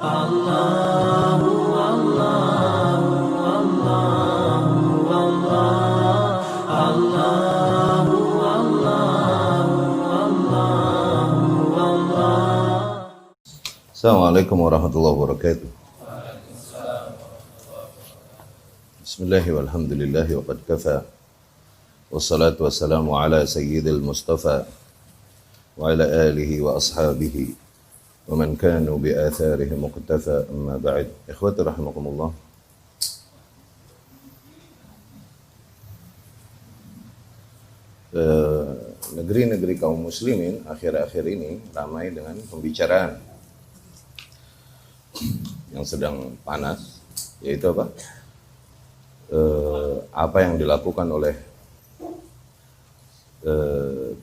Assalamualaikum warahmatullahi wabarakatuh. Bismillahirrahmanirrahim. Walhamdulillahi wa qad kafa. Wassalatu wassalamu ala sayyidil Mustafa wa ala alihi wa ashabihi wa man kanu bi atharihi muqtafa, amma ba'd. Ikhwati rahimakumullah. Negeri-negeri kaum muslimin akhir-akhir ini ramai dengan pembicaraan yang sedang panas, yaitu apa? Apa yang dilakukan oleh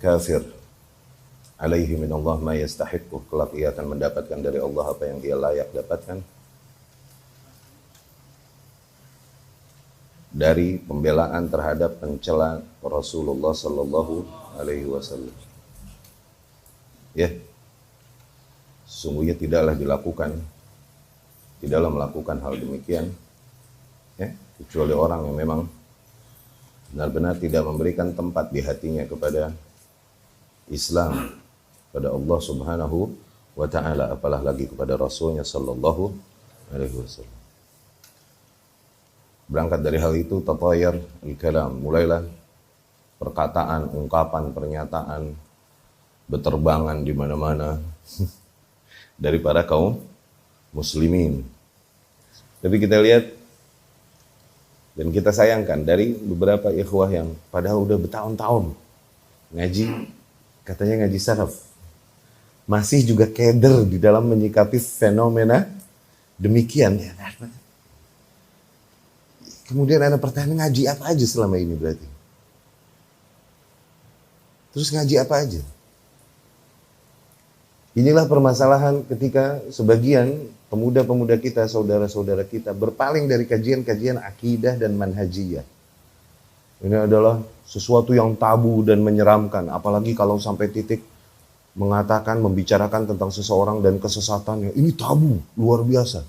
kafir, alaihi minallah ma yastahiqu, kelak ia akan mendapatkan dari Allah apa yang dia layak dapatkan dari pembelaan terhadap pencela Rasulullah sallallahu alaihi wasallam. Ya, sesungguhnya tidaklah melakukan hal demikian, ya, kecuali orang yang memang benar-benar tidak memberikan tempat di hatinya kepada Islam, pada Allah Subhanahu wa ta'ala, apalah lagi kepada Rasulnya sallallahu alaihi wasallam. Berangkat dari hal itu, tatayar al-kalam, mulailah perkataan, ungkapan, pernyataan beterbangan di mana-mana dari para kaum muslimin. Tapi kita lihat dan kita sayangkan dari beberapa ikhwah yang padahal udah bertahun-tahun ngaji, katanya ngaji salaf, masih juga keder di dalam menyikapi fenomena demikian. Ya, kemudian ada pertanyaan, ngaji apa aja selama ini berarti? Terus ngaji apa aja? Inilah permasalahan ketika sebagian pemuda-pemuda kita, saudara-saudara kita berpaling dari kajian-kajian akidah dan manhajiyah. Ini adalah sesuatu yang tabu dan menyeramkan, apalagi kalau sampai titik mengatakan, membicarakan tentang seseorang dan kesesatannya. Ini tabu, luar biasa.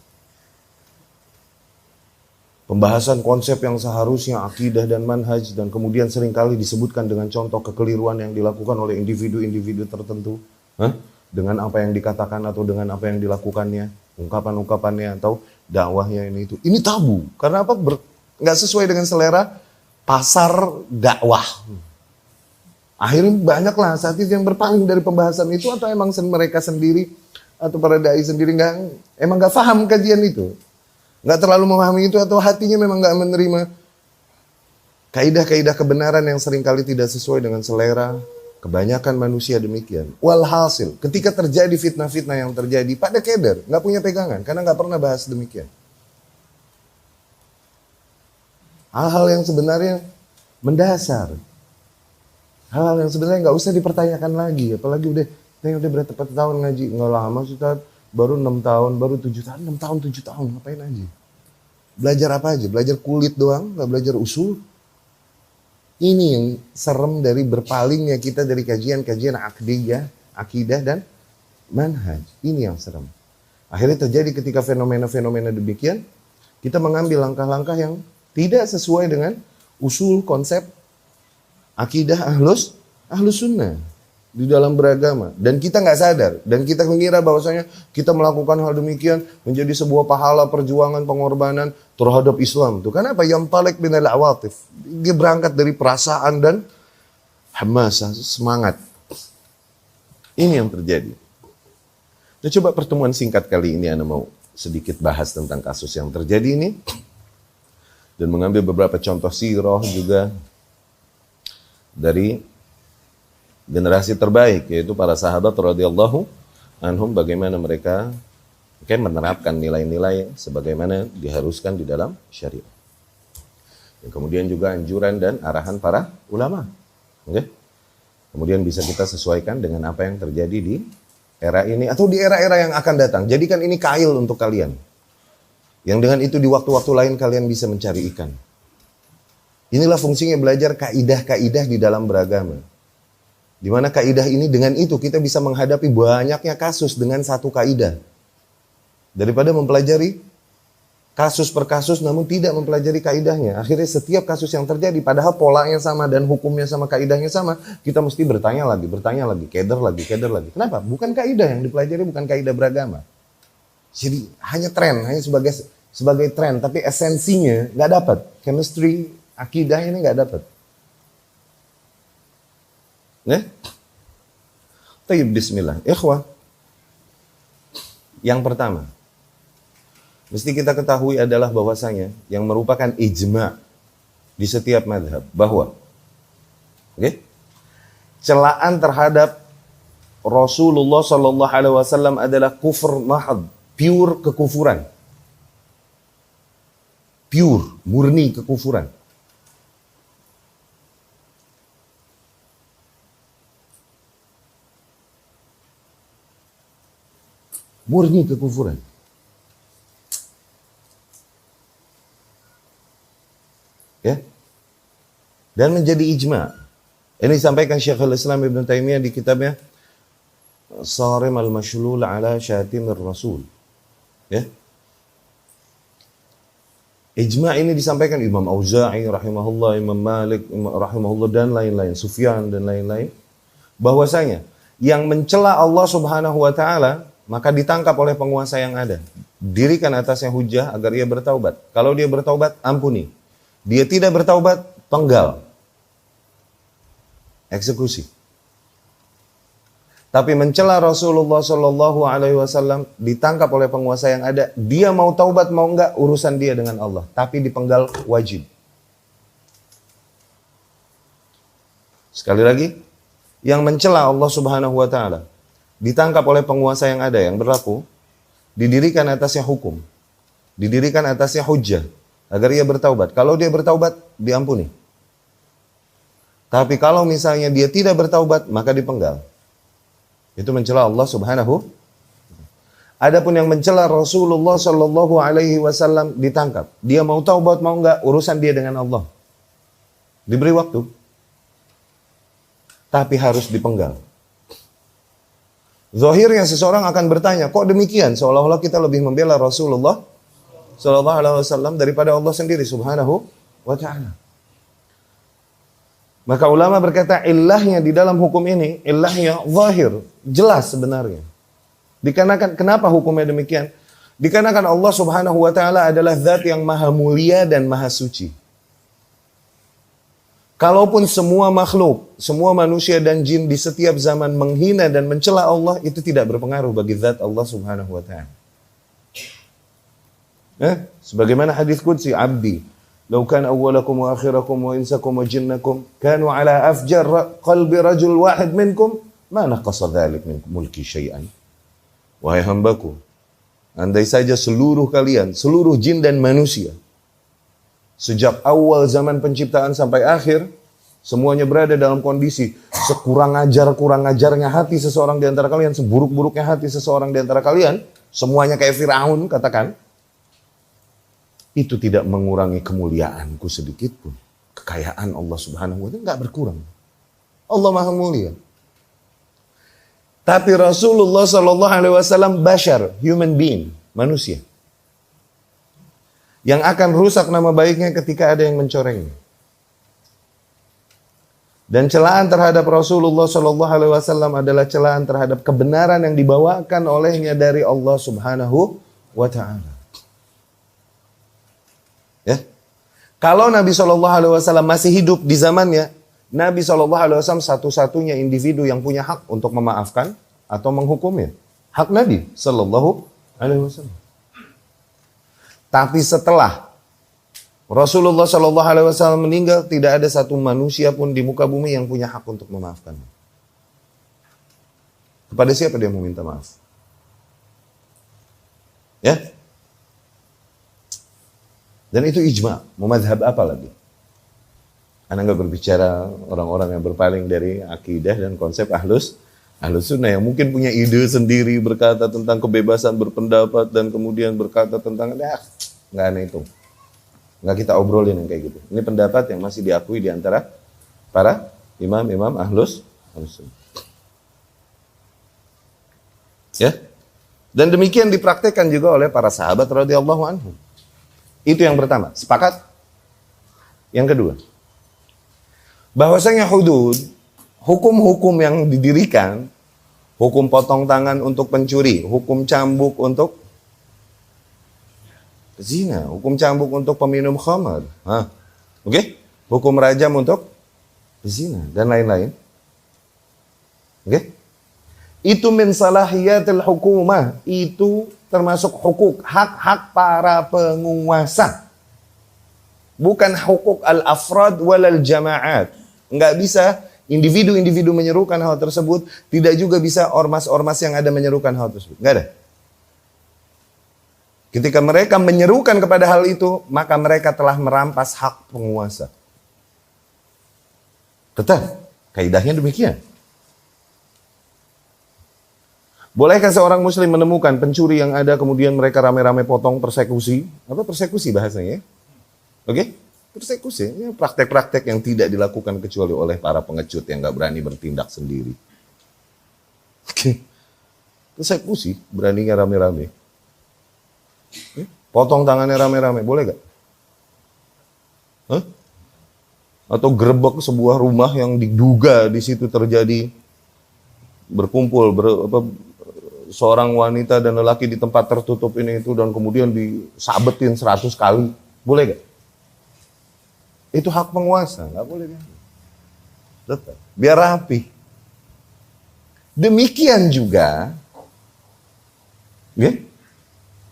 Pembahasan konsep yang seharusnya akidah dan manhaj, dan kemudian seringkali disebutkan dengan contoh kekeliruan yang dilakukan oleh individu-individu tertentu. Dengan apa yang dikatakan atau dengan apa yang dilakukannya, ungkapan-ungkapannya atau dakwahnya ini itu. Ini tabu. Karena apa? Nggak sesuai dengan selera pasar dakwah. Akhirnya banyaklah asatidz yang berpaling dari pembahasan itu, atau emang mereka sendiri atau para dai sendiri emang nggak paham kajian itu, nggak terlalu memahami itu, atau hatinya memang nggak menerima kaidah-kaidah kebenaran yang seringkali tidak sesuai dengan selera. Kebanyakan manusia demikian. Walhasil, ketika terjadi fitnah-fitnah yang terjadi, pada keder, nggak punya pegangan, karena nggak pernah bahas demikian. Hal-hal yang sebenarnya mendasar, hal-hal yang sebenarnya nggak usah dipertanyakan lagi, apalagi udah berapa tahun ngaji, nggak lama Ustaz, baru 6 tahun, baru 7 tahun, 6 tahun, 7 tahun, ngapain aja? Belajar apa aja? Belajar kulit doang, nggak belajar usul? Ini yang serem dari berpalingnya kita dari kajian-kajian akidah dan manhaj. Ini yang serem. Akhirnya terjadi ketika fenomena-fenomena demikian, kita mengambil langkah-langkah yang tidak sesuai dengan usul konsep akidah ahlus sunnah di dalam beragama. Dan kita nggak sadar, dan kita mengira bahwasanya kita melakukan hal demikian menjadi sebuah pahala perjuangan pengorbanan terhadap Islam. Tuh kenapa? Yang talik binal awatif. Dia berangkat dari perasaan dan hamasah, semangat. Ini yang terjadi. Nah, coba pertemuan singkat kali ini Anda mau sedikit bahas tentang kasus yang terjadi ini dan mengambil beberapa contoh sirah juga dari generasi terbaik, yaitu para sahabat radhiyallahu anhum, bagaimana mereka menerapkan nilai-nilai sebagaimana diharuskan di dalam syariat. Dan kemudian juga anjuran dan arahan para ulama. Okay? Kemudian bisa kita sesuaikan dengan apa yang terjadi di era ini atau di era-era yang akan datang. Jadikan ini kail untuk kalian. Yang dengan itu di waktu-waktu lain kalian bisa mencari ikan. Inilah fungsinya belajar kaidah-kaidah di dalam beragama. Di mana kaidah ini dengan itu kita bisa menghadapi banyaknya kasus dengan satu kaidah. daripada mempelajari kasus per kasus namun tidak mempelajari kaidahnya. Akhirnya setiap kasus yang terjadi padahal polanya sama dan hukumnya sama, kaidahnya sama, kita mesti bertanya lagi, keder lagi. Kenapa? Bukan kaidah yang dipelajari, bukan kaidah beragama. Jadi hanya tren, hanya sebagai tren, tapi esensinya nggak dapat. Chemistry, akidah ini nggak dapat. Ya? Tayyib, bismillah. Ikhwah, yang pertama, mesti kita ketahui adalah bahwasanya yang merupakan ijma di setiap mazhab bahwa celaan terhadap Rasulullah Shallallahu Alaihi Wasallam adalah kufur mahad, pure kekufuran, pure, murni kekufuran. Murni kekufuran. Ya, dan menjadi ijma. Ini disampaikan Syekhul Islam Ibn Taimiyah di kitabnya Sarim al-Mashlul ala Syatimir Rasul. Ya, ijma ini disampaikan Imam Auza'i rahimahullah, Imam Malik rahimahullah, dan lain-lain, Sufyan dan lain-lain, bahwasanya yang mencela Allah Subhanahu wa taala maka ditangkap oleh penguasa yang ada, dirikan atasnya hujah agar ia bertaubat. Kalau dia bertaubat, ampuni. Dia tidak bertaubat, penggal, eksekusi. Tapi mencela Rasulullah Shallallahu Alaihi Wasallam ditangkap oleh penguasa yang ada. Dia mau taubat mau enggak urusan dia dengan Allah. Tapi dipenggal wajib. Sekali lagi, yang mencela Allah Subhanahu Wa Taala ditangkap oleh penguasa yang ada yang berlaku, didirikan atasnya hukum, didirikan atasnya hujjah agar ia bertaubat. Kalau dia bertaubat, diampuni. Tapi kalau misalnya dia tidak bertaubat, maka dipenggal. Itu mencela Allah Subhanahu. Adapun yang mencela Rasulullah Shallallahu Alaihi Wasallam ditangkap. Dia mau taubat mau enggak, urusan dia dengan Allah. Diberi waktu, tapi harus dipenggal. Zahirnya seseorang akan bertanya, kok demikian? Seolah-olah kita lebih membela Rasulullah Sallallahu Alaihi Wasallam daripada Allah sendiri Subhanahu wa Ta'ala. Maka ulama berkata illahnya di dalam hukum ini, illahnya zahir, jelas sebenarnya. Dikarenakan kenapa hukumnya demikian? Dikarenakan Allah Subhanahu wa Ta'ala adalah zat yang maha mulia dan maha suci. Kalaupun semua makhluk, semua manusia dan jin di setiap zaman menghina dan mencela Allah, itu tidak berpengaruh bagi zat Allah Subhanahu wa Ta'ala. Sebagaimana hadis qudsi, abdi law kana awwalakum wa akhirakum wa insakum wa jinnakum kanu ala afjar qalbi rajul wahid minkum ma naqasa dhalik min mulki syai'an. Wahai hambaku, andai saja seluruh kalian, seluruh jin dan manusia, sejak awal zaman penciptaan sampai akhir, semuanya berada dalam kondisi sekurang ajarnya hati seseorang di antara kalian, seburuk-buruknya hati seseorang di antara kalian, semuanya kayak Firaun katakan, itu tidak mengurangi kemuliaanku sedikit pun. Kekayaan Allah Subhanahu wa Ta'ala enggak berkurang. Allah Maha Mulia. Tapi Rasulullah Sallallahu Alaihi Wasallam bashar, human being, manusia, yang akan rusak nama baiknya ketika ada yang mencorengnya. Dan celaan terhadap Rasulullah Sallallahu Alaihi Wasallam adalah celaan terhadap kebenaran yang dibawakan olehnya dari Allah Subhanahu wa Ta'ala. Ya, kalau Nabi Shallallahu Alaihi Wasallam masih hidup di zamannya, Nabi Shallallahu Alaihi Wasallam satu-satunya individu yang punya hak untuk memaafkan atau menghukumnya. Hak Nabi Shallallahu Alaihi Wasallam. Tapi setelah Rasulullah Shallallahu Alaihi Wasallam meninggal, tidak ada satu manusia pun di muka bumi yang punya hak untuk memaafkannya. Kepada siapa dia mau minta maaf? Ya. Dan itu ijma, mau madhab apa lagi? Anda nggak berbicara orang-orang yang berpaling dari akidah dan konsep ahlus sunnah yang mungkin punya ide sendiri berkata tentang kebebasan berpendapat dan kemudian berkata tentang nggak aneh itu. Nggak kita obrolin yang kayak gitu. Ini pendapat yang masih diakui di antara para ahlus sunnah. Ya. Dan demikian dipraktekkan juga oleh para sahabat radhiyallahu anhum. Itu yang pertama. Sepakat? Yang kedua, bahwasanya hudud, hukum-hukum yang didirikan, hukum potong tangan untuk pencuri, hukum cambuk untuk zina, hukum cambuk untuk peminum khamar, oke? Hukum rajam untuk zina dan lain-lain. Oke? Itu min salahiyatil hukumah, itu termasuk hukuk, hak-hak para penguasa. Bukan hukuk al-afrad walal jama'at. Enggak bisa individu-individu menyerukan hal tersebut, tidak juga bisa ormas-ormas yang ada menyerukan hal tersebut. Enggak ada. Ketika mereka menyerukan kepada hal itu, maka mereka telah merampas hak penguasa. Tetap, kaidahnya demikian. Bolehkah seorang muslim menemukan pencuri yang ada kemudian mereka rame-rame potong, persekusi? Apa persekusi bahasanya? Oke? Persekusi. Ini praktek-praktek yang tidak dilakukan kecuali oleh para pengecut yang gak berani bertindak sendiri. Oke? Persekusi, beraninya rame-rame. Potong tangannya rame-rame, boleh gak? Atau gerebek sebuah rumah yang diduga di situ terjadi berkumpul seorang wanita dan lelaki di tempat tertutup ini itu dan kemudian disabetin 100 kali, boleh gak? Itu hak penguasa, gak boleh kan? Tetap, biar rapi. Demikian juga,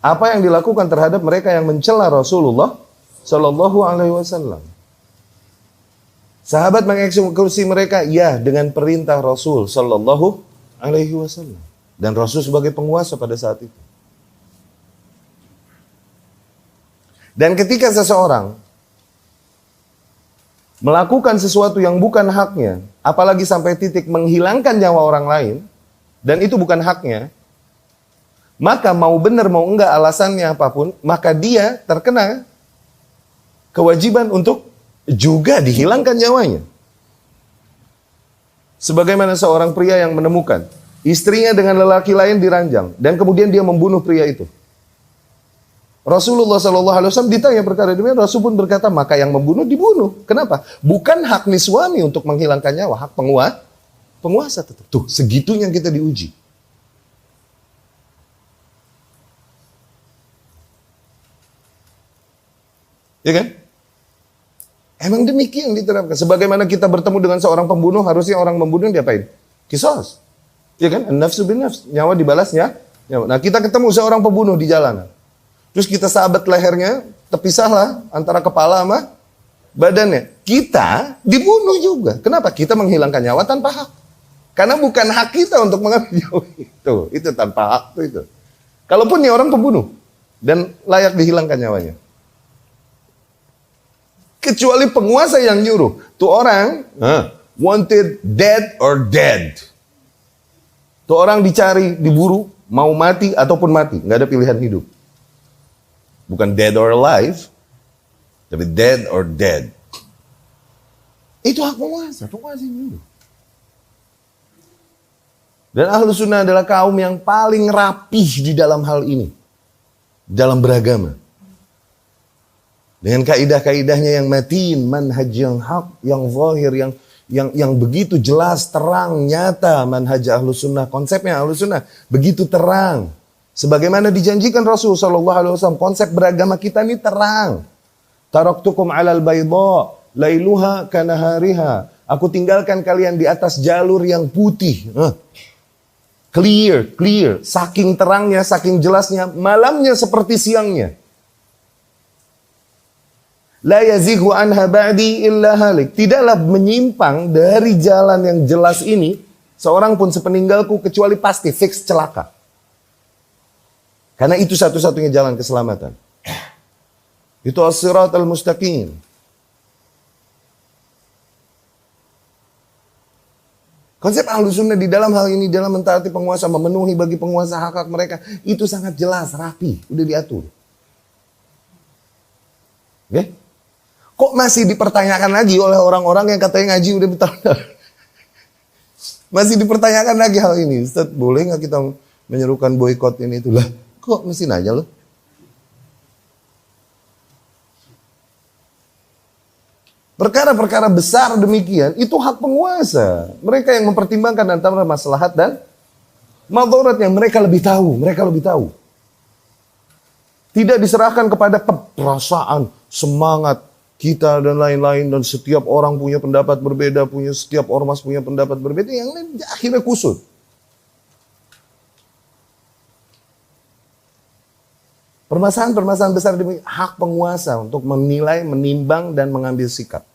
apa yang dilakukan terhadap mereka yang mencela Rasulullah Shallallahu Alaihi Wasallam. Sahabat mengeksekusi mereka, ya, dengan perintah Rasul Shallallahu Alaihi Wasallam, dan Rasul sebagai penguasa pada saat itu. Dan ketika seseorang melakukan sesuatu yang bukan haknya, apalagi sampai titik menghilangkan nyawa orang lain, dan itu bukan haknya, maka mau benar mau enggak alasannya apapun, maka dia terkena kewajiban untuk juga dihilangkan nyawanya. Sebagaimana seorang pria yang menemukan istrinya dengan lelaki lain diranjang dan kemudian dia membunuh pria itu. Rasulullah SAW ditanya perkara demikian, Rasul pun berkata, maka yang membunuh dibunuh. Kenapa? Bukan hak nih suami untuk menghilangkan nyawa, hak penguasa tetap. Tuh, segitunya kita diuji. Ya kan? Emang demikian diterapkan. Sebagaimana kita bertemu dengan seorang pembunuh, harusnya orang membunuh diapain? Qisas. Ya kan? An-nafsu bin nafs. Nyawa dibalasnya. Nah, kita ketemu seorang pembunuh di jalanan. Terus kita sabet lehernya, terpisahlah antara kepala sama badannya. Kita dibunuh juga. Kenapa? Kita menghilangkan nyawa tanpa hak. Karena bukan hak kita untuk mengambil nyawa itu. Itu tanpa hak itu. Kalaupun nih orang pembunuh dan layak dihilangkan nyawanya. Kecuali penguasa yang nyuruh. Tuh orang wanted dead or dead. Tuh orang dicari, diburu, mau mati ataupun mati. Nggak ada pilihan hidup. Bukan dead or alive, tapi dead or dead. Itu hak penguasa yang nyuruh. Dan Ahlus Sunnah adalah kaum yang paling rapih di dalam hal ini. Dalam beragama. Dengan kaidah-kaidahnya yang matin, manhaj yang hak, yang zahir, yang begitu jelas, terang, nyata, manhaj Ahlus Sunnah, konsepnya Ahlus Sunnah begitu terang. Sebagaimana dijanjikan Rasul sallallahu alaihi wasallam, konsep beragama kita ini terang. Taraktukum 'alal bayda, lailuha kanahariha. Aku tinggalkan kalian di atas jalur yang putih. Clear, saking terangnya, saking jelasnya, malamnya seperti siangnya. La yazighu anha ba'di illa halik. Tidaklah menyimpang dari jalan yang jelas ini seorang pun sepeninggalku kecuali pasti fix celaka. Karena itu satu-satunya jalan keselamatan. Itu as-siratal mustaqim. Konsep Ahlus Sunnah di dalam hal ini, dalam mentaati penguasa, memenuhi bagi penguasa hak-hak mereka, itu sangat jelas, rapi, udah diatur. Oke? Kok masih dipertanyakan lagi oleh orang-orang yang katanya ngaji udah bertahun-tahun? Masih dipertanyakan lagi hal ini. Ustaz, boleh nggak kita menyerukan boykot ini itulah. Kok mesti nanya lo? Perkara-perkara besar demikian, itu hak penguasa. Mereka yang mempertimbangkan antara maslahat dan madaratnya. Mereka lebih tahu. Tidak diserahkan kepada perasaan, semangat kita dan lain-lain. Dan setiap orang punya pendapat berbeda, setiap ormas punya pendapat berbeda. Yang lain akhirnya kusut. Permasalahan besar demi hak penguasa untuk menilai, menimbang, dan mengambil sikap.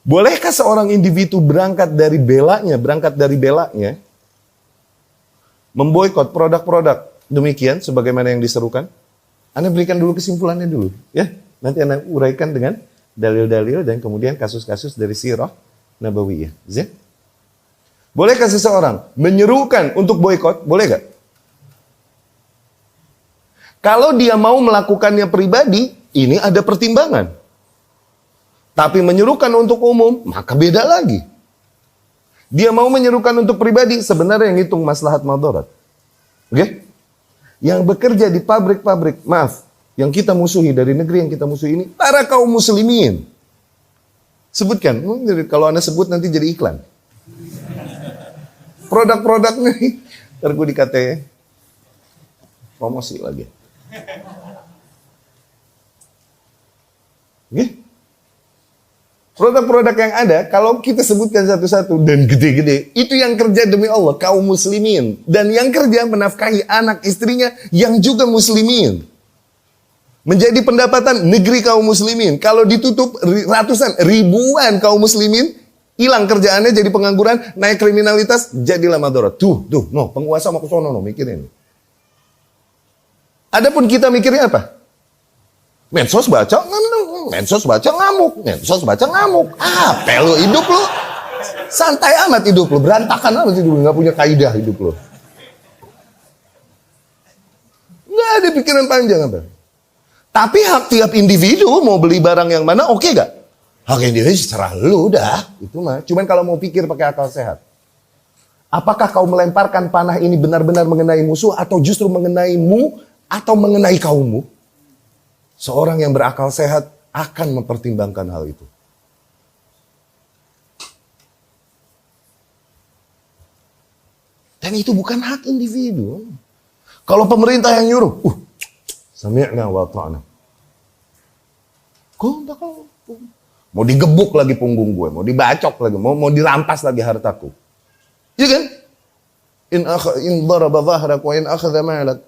Bolehkah seorang individu berangkat dari belanya, memboikot produk-produk demikian sebagaimana yang diserukan? Anda berikan dulu kesimpulannya dulu, ya. Nanti Anda uraikan dengan dalil-dalil dan kemudian kasus-kasus dari sirah nabawiyah. Zin? Bolehkah seseorang menyerukan untuk boikot? Boleh gak? Kalau dia mau melakukannya pribadi, ini ada pertimbangan. Tapi menyerukan untuk umum, maka beda lagi. Dia mau menyerukan untuk pribadi, sebenarnya yang hitung maslahat madarat. Oke? Yang bekerja di pabrik-pabrik, yang kita musuhi dari negeri yang kita musuhi ini, para kaum muslimin. Sebutkan, kalau Anda sebut nanti jadi iklan. Produk-produknya, ntar gue dikata promosi lagi. Oke? Produk-produk yang ada, kalau kita sebutkan satu-satu dan gede-gede, itu yang kerja demi Allah, kaum muslimin. Dan yang kerja menafkahi anak istrinya yang juga muslimin. Menjadi pendapatan negeri kaum muslimin. Kalau ditutup ratusan, ribuan kaum muslimin, hilang kerjaannya jadi pengangguran, naik kriminalitas, jadilah madarat. Penguasa mau ke sono, mikirin. Adapun kita mikirnya apa? Medsos baca ngamuk. Lu hidup lu. Santai amat hidup lu, berantakan amat hidup lu, gak punya kaidah hidup lu. Gak ada pikiran panjang apa. Tapi hak tiap individu mau beli barang yang mana, oke gak? Hak individu serah lu udah, itu mah. Cuman kalau mau pikir pakai akal sehat. Apakah kau melemparkan panah ini benar-benar mengenai musuh atau justru mengenaimu atau mengenai kaummu? Seorang yang berakal sehat akan mempertimbangkan hal itu. Dan itu bukan hak individu. Kalau pemerintah yang nyuruh, sami'na wa ta'na. Mau digebuk lagi punggung gue, mau dibacok lagi, mau dirampas lagi hartaku. Iya kan? In daraba dhahrak wa in akhadha ma'lak.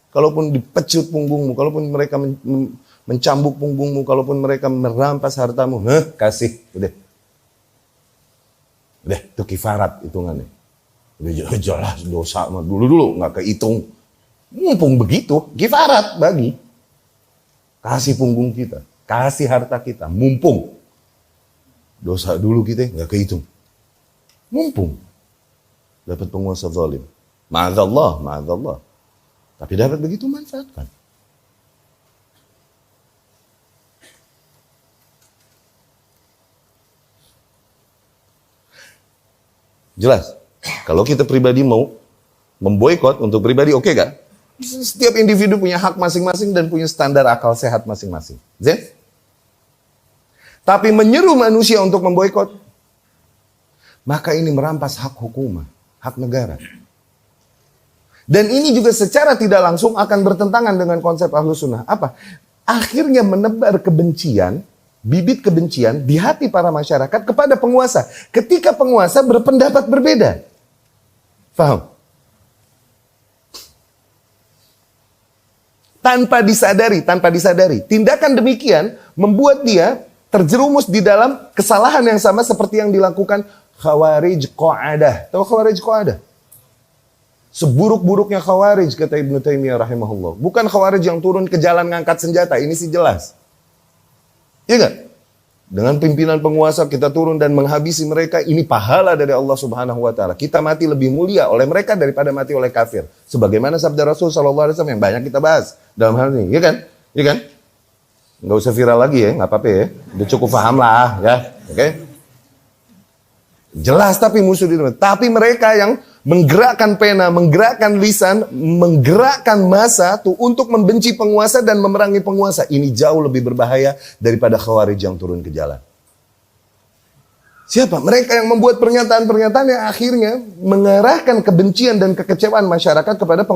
Kalaupun dipecut punggungmu, kalaupun mereka mencambuk punggungmu, kalaupun mereka merampas hartamu, kasih, udah, itu kifarat hitungannya. Udah jelas dosa mah dulu nggak kehitung, mumpung begitu, kifarat bagi, kasih punggung kita, kasih harta kita, mumpung dosa dulu kita nggak kehitung, mumpung dapat penguasa zalim, ma'adzallah. Tapi dapat begitu manfaatkan. Jelas. Kalau kita pribadi mau memboikot untuk pribadi, oke gak? Setiap individu punya hak masing-masing dan punya standar akal sehat masing-masing. Zin? Tapi menyeru manusia untuk memboikot, maka ini merampas hak hukum, hak negara. Dan ini juga secara tidak langsung akan bertentangan dengan konsep Ahlus Sunnah. Apa? Akhirnya menebar kebencian, bibit kebencian di hati para masyarakat kepada penguasa. Ketika penguasa berpendapat berbeda. Faham? Tanpa disadari. Tindakan demikian membuat dia terjerumus di dalam kesalahan yang sama seperti yang dilakukan Khawarij Qa'adah. Tahu Khawarij Qa'adah? Seburuk-buruknya Khawarij, kata Ibnu Taimiyah rahimahullah. Bukan Khawarij yang turun ke jalan ngangkat senjata, ini sih jelas. Iya gak? Dengan pimpinan penguasa kita turun dan menghabisi mereka, ini pahala dari Allah Subhanahu wa taala. Kita mati lebih mulia oleh mereka daripada mati oleh kafir. Sebagaimana sabda Rasul sallallahu alaihi wasallam yang banyak kita bahas dalam hal ini, iya kan? Iya kan? Enggak usah viral lagi ya, enggak apa-apa ya. Udah cukup paham lah ya. Oke? Jelas tapi musuh di dunia. Tapi mereka yang menggerakkan pena, menggerakkan lisan, menggerakkan massa tuh untuk membenci penguasa dan memerangi penguasa. Ini jauh lebih berbahaya daripada Khawarij yang turun ke jalan. Siapa? Mereka yang membuat pernyataan-pernyataan yang akhirnya mengarahkan kebencian dan kekecewaan masyarakat kepada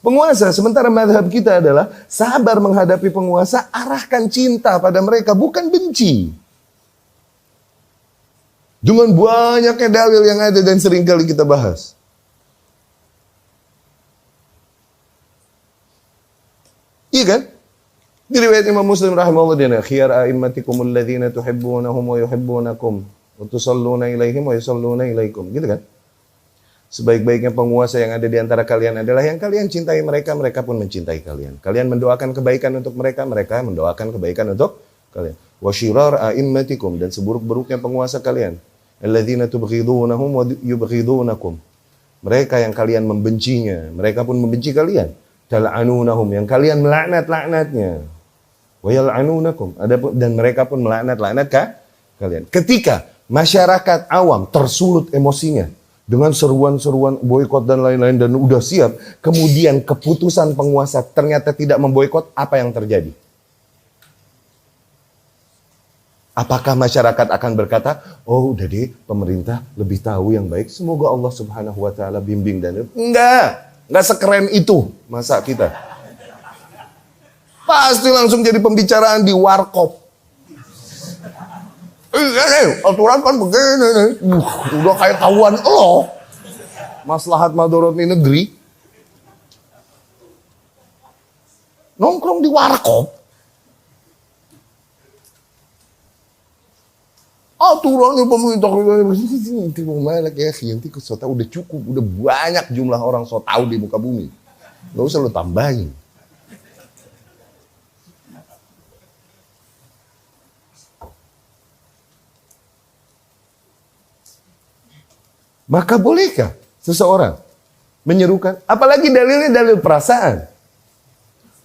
penguasa. Sementara mazhab kita adalah sabar menghadapi penguasa, arahkan cinta pada mereka, bukan benci. Dengan banyaknya dalil yang ada dan sering kali kita bahas. Iya kan? Di riwayat Imam Muslim rahimahullah dia khiyar a'immatikumul ladzina tuhibbunahum wa yuhibbunakum wa tusalluna ilaihim wa yusalluna ilaikum. Gitu kan? Sebaik-baiknya penguasa yang ada di antara kalian adalah yang kalian cintai mereka, mereka pun mencintai kalian. Kalian mendoakan kebaikan untuk mereka, mereka mendoakan kebaikan untuk kalian. Wa syirar a'immatikum, dan seburuk-buruknya penguasa kalian, alladzina tubghidunahum wa yubghidunakum. Mereka yang kalian membencinya, mereka pun membenci kalian. Tal'anunahum, yang kalian melaknat-laknatnya. Wa yal'anunakum, dan mereka pun melaknat-laknat kalian. Ketika masyarakat awam tersulut emosinya dengan seruan-seruan boikot dan lain-lain dan udah siap, kemudian keputusan penguasa ternyata tidak memboikot, apa yang terjadi? Apakah masyarakat akan berkata, oh udah deh pemerintah lebih tahu yang baik, semoga Allah subhanahu wa ta'ala bimbing dan enggak sekeren itu masa kita. Pasti langsung jadi pembicaraan di warkop. Aturan kan begini, udah kayak tahuan lo. Maslahat madorot di negeri. Nongkrong di warkop. Aturannya pemerintah itu mana kayak nanti so tahu udah cukup, udah banyak jumlah orang so tahu di muka bumi. Gak usah lo tambahin. Maka bolehkah seseorang menyerukan, apalagi dalilnya dalil perasaan.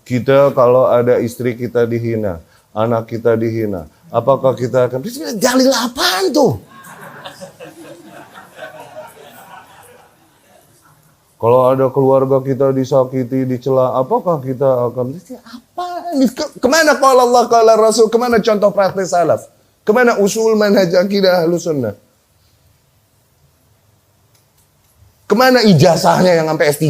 Kita kalau ada istri kita dihina, anak kita dihina, apakah kita akan dalil apaan tuh? Kalau ada keluarga kita disakiti, dicela, apakah kita akan apa? Kemana qala Allah, qala Rasul, kemana contoh praktek salaf? Kemana usul manhaj akidah Ahlus Sunnah? Kemana ijazahnya yang sampai S3?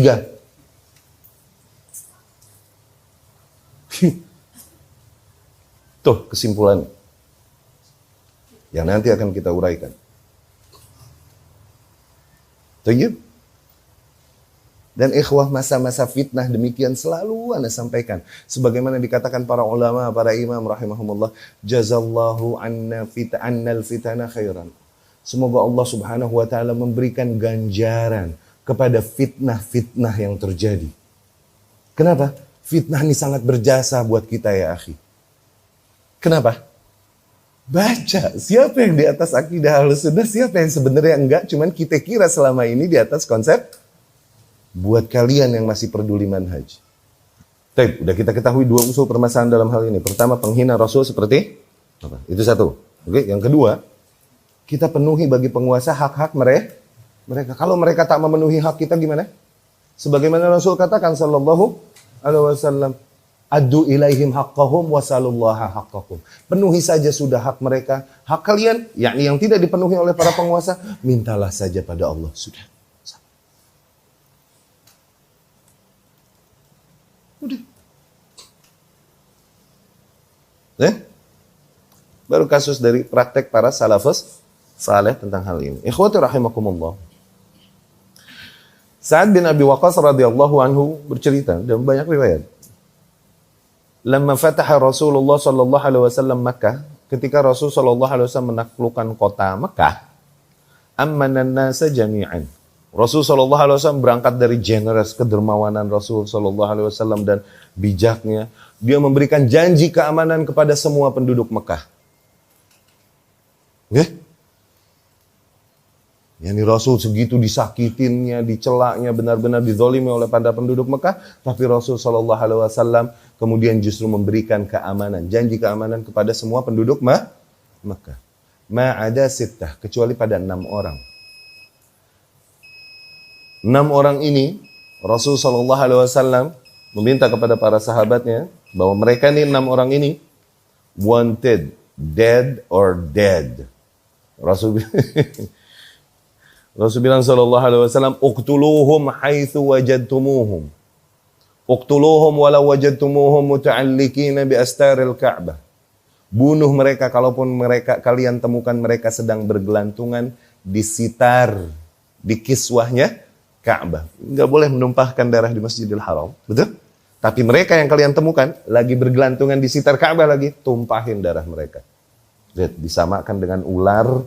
Tuh kesimpulannya. Yang nanti akan kita uraikan. Tayyib. Dan ikhwah, masa-masa fitnah demikian selalu Anda sampaikan. Sebagaimana dikatakan para ulama, para imam rahimahumullah, jazallahu annal fitana khairan. Semoga Allah subhanahu wa ta'ala memberikan ganjaran kepada fitnah-fitnah yang terjadi. Kenapa? Fitnah ini sangat berjasa buat kita ya akhi. Kenapa? Baca, siapa yang di atas akidah Ahlus Sunnah, siapa yang sebenarnya enggak, cuman kita kira selama ini di atas konsep buat kalian yang masih peduli manhaj. Baik, udah kita ketahui dua usul permasalahan dalam hal ini. Pertama, penghina Rasul seperti apa? Itu satu. Oke, yang kedua, kita penuhi bagi penguasa hak-hak mereka. Kalau mereka tak memenuhi hak kita gimana? Sebagaimana Rasul katakan sallallahu alaihi wasallam, addu ilaihim haqqahum wasalullaha haqqakum. Penuhi saja sudah hak mereka. Hak kalian, yakni yang tidak dipenuhi oleh para penguasa, mintalah saja pada Allah. Sudah. Udah. Baru kasus dari praktek para salafus saleh tentang hal ini. Ikhwati rahimakumullah. Sa'ad bin Abi Waqqas radhiyallahu anhu bercerita dalam banyak riwayat. Lamma fataha Rasulullah sallallahu alaihi wasallam Makkah, ketika Rasul sallallahu alaihi wasallam menaklukkan kota Makkah, ammanan nasa jami'an. Rasul sallallahu alaihi wasallam berangkat dari generous kedermawanan Rasul sallallahu alaihi wasallam dan bijaknya, dia memberikan janji keamanan kepada semua penduduk Makkah. Yani Rasul segitu disakitinnya, dicelaknya, benar-benar dizalimi oleh para penduduk Mekah, tapi Rasul sallallahu alaihi wasallam kemudian justru memberikan keamanan, janji keamanan kepada semua penduduk Mekah. Ma'ada sittah, kecuali pada 6 orang. orang ini, Rasul Shallallahu Alaihi Wasallam meminta kepada para sahabatnya bahwa mereka nih 6 orang ini wanted, dead or dead. Rasul bilang Shallallahu Alaihi Wasallam, uqtuluhum haitsu wajadtumuhum, uqtuluhum walau wajadtumuhum muta'alliqina bi astaril Ka'bah. Bunuh mereka kalaupun kalian temukan mereka sedang bergelantungan di sitar, di kiswahnya Ka'bah. Enggak boleh menumpahkan darah di Masjidil Haram, betul? Tapi mereka yang kalian temukan lagi bergelantungan di sitar Ka'bah lagi, tumpahin darah mereka. Lihat, disamakan dengan ular,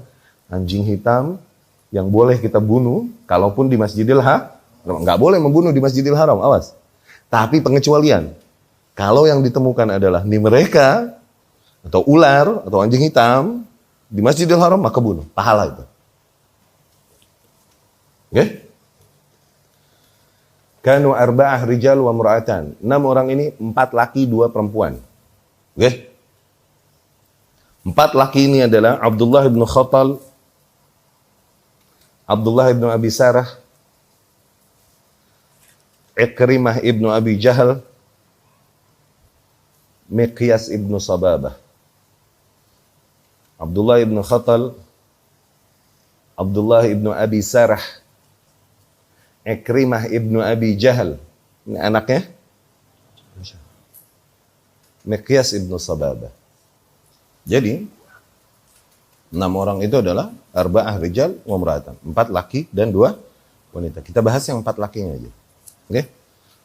anjing hitam yang boleh kita bunuh kalaupun di Masjidil Haram. Enggak boleh membunuh di Masjidil Haram, awas. Tapi pengecualian, kalau yang ditemukan adalah nih mereka atau ular atau anjing hitam di Masjidil Haram, maka bunuh, pahala itu. Oke? Kanu arba'ah rijal wa mura'atan. 6 orang ini 4 laki 2 perempuan. Oke? 4 laki ini adalah Abdullah ibn Khattal, Abdullah ibn Abi Sarah, Ikrimah ibn Abi Jahal, Miqyas ibn Sababah. Abdullah ibn Khattal, Abdullah ibn Abi Sarah, Ikrimah ibn Abi Jahal. Ini anaknya Miqyas ibn Sababah. Jadi 6 orang itu adalah arba'ah rijal wa imra'atan, 4 laki dan 2 wanita. Kita bahas yang 4 lakinya aja. Oke?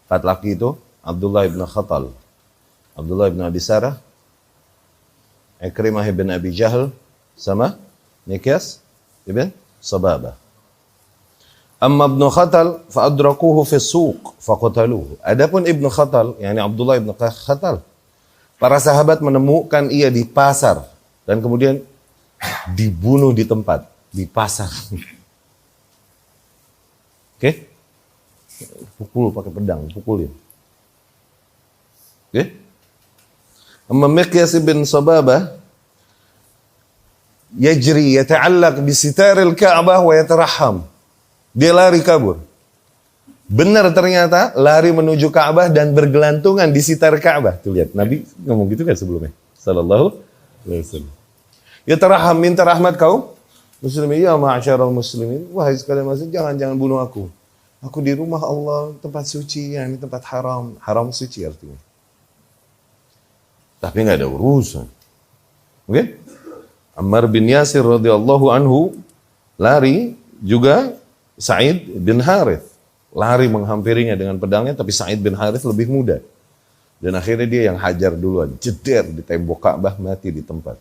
4 laki itu Abdullah ibn Khattal, Abdullah ibn Abi Sarah, Ikrimah ibn Abi Jahal, sama Miqyas ibn Sababah. Amma ibn Khattal fa'adrakuhu fi suq faqataluhu. Adapun ibn Khattal, yakni Abdullah ibn Khattal, para sahabat menemukan ia di pasar dan kemudian dibunuh di tempat, di pasar. Oke? Pukul pakai pedang, pukulin. Oke? Amma Miqyas ibn Sababah yajri yata'allaq bi sitaril Ka'bah wa yatarahham. Dia lari kabur. Benar ternyata lari menuju Ka'bah dan bergelantungan di sitar Ka'bah. Tuh lihat, Nabi ngomong gitu kan sebelumnya. Sallallahu alaihi wasallam. Yatarahham, minta rahmat kaum muslimin, ya ma'asyaral muslimin. Wahai sekalian muslim, jangan bunuh aku. Aku di rumah Allah, tempat suci, ini tempat haram. Haram suci artinya. Tapi nggak ada urusan. Oke? Ammar bin Yasir radhiyallahu anhu lari, juga Sa'id bin Harith lari menghampirinya dengan pedangnya, tapi Sa'id bin Harith lebih muda. Dan akhirnya dia yang hajar duluan, jeder di tembok Ka'bah, mati di tempat.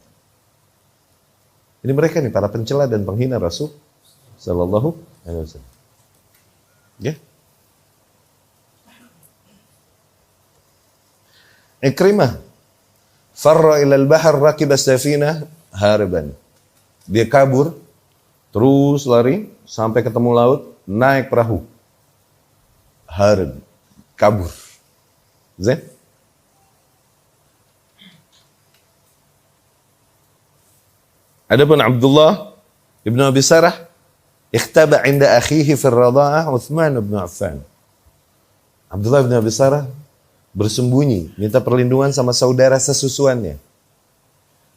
Ini mereka nih para pencela dan penghina Rasul sallallahu alaihi wasallam. Ya. Ikrimah farra ila al-bahr rakiba safinah hariban. Dia kabur, terus lari sampai ketemu laut, naik perahu. Harib, kabur. Zain? Adapun Abdullah ibn Abi Sarah ikhtaba 'inda akhihi fi ar-radha'ah Uthman bin Affan. Abdullah bin Abi Sarah bersembunyi, minta perlindungan sama saudara sesusuannya,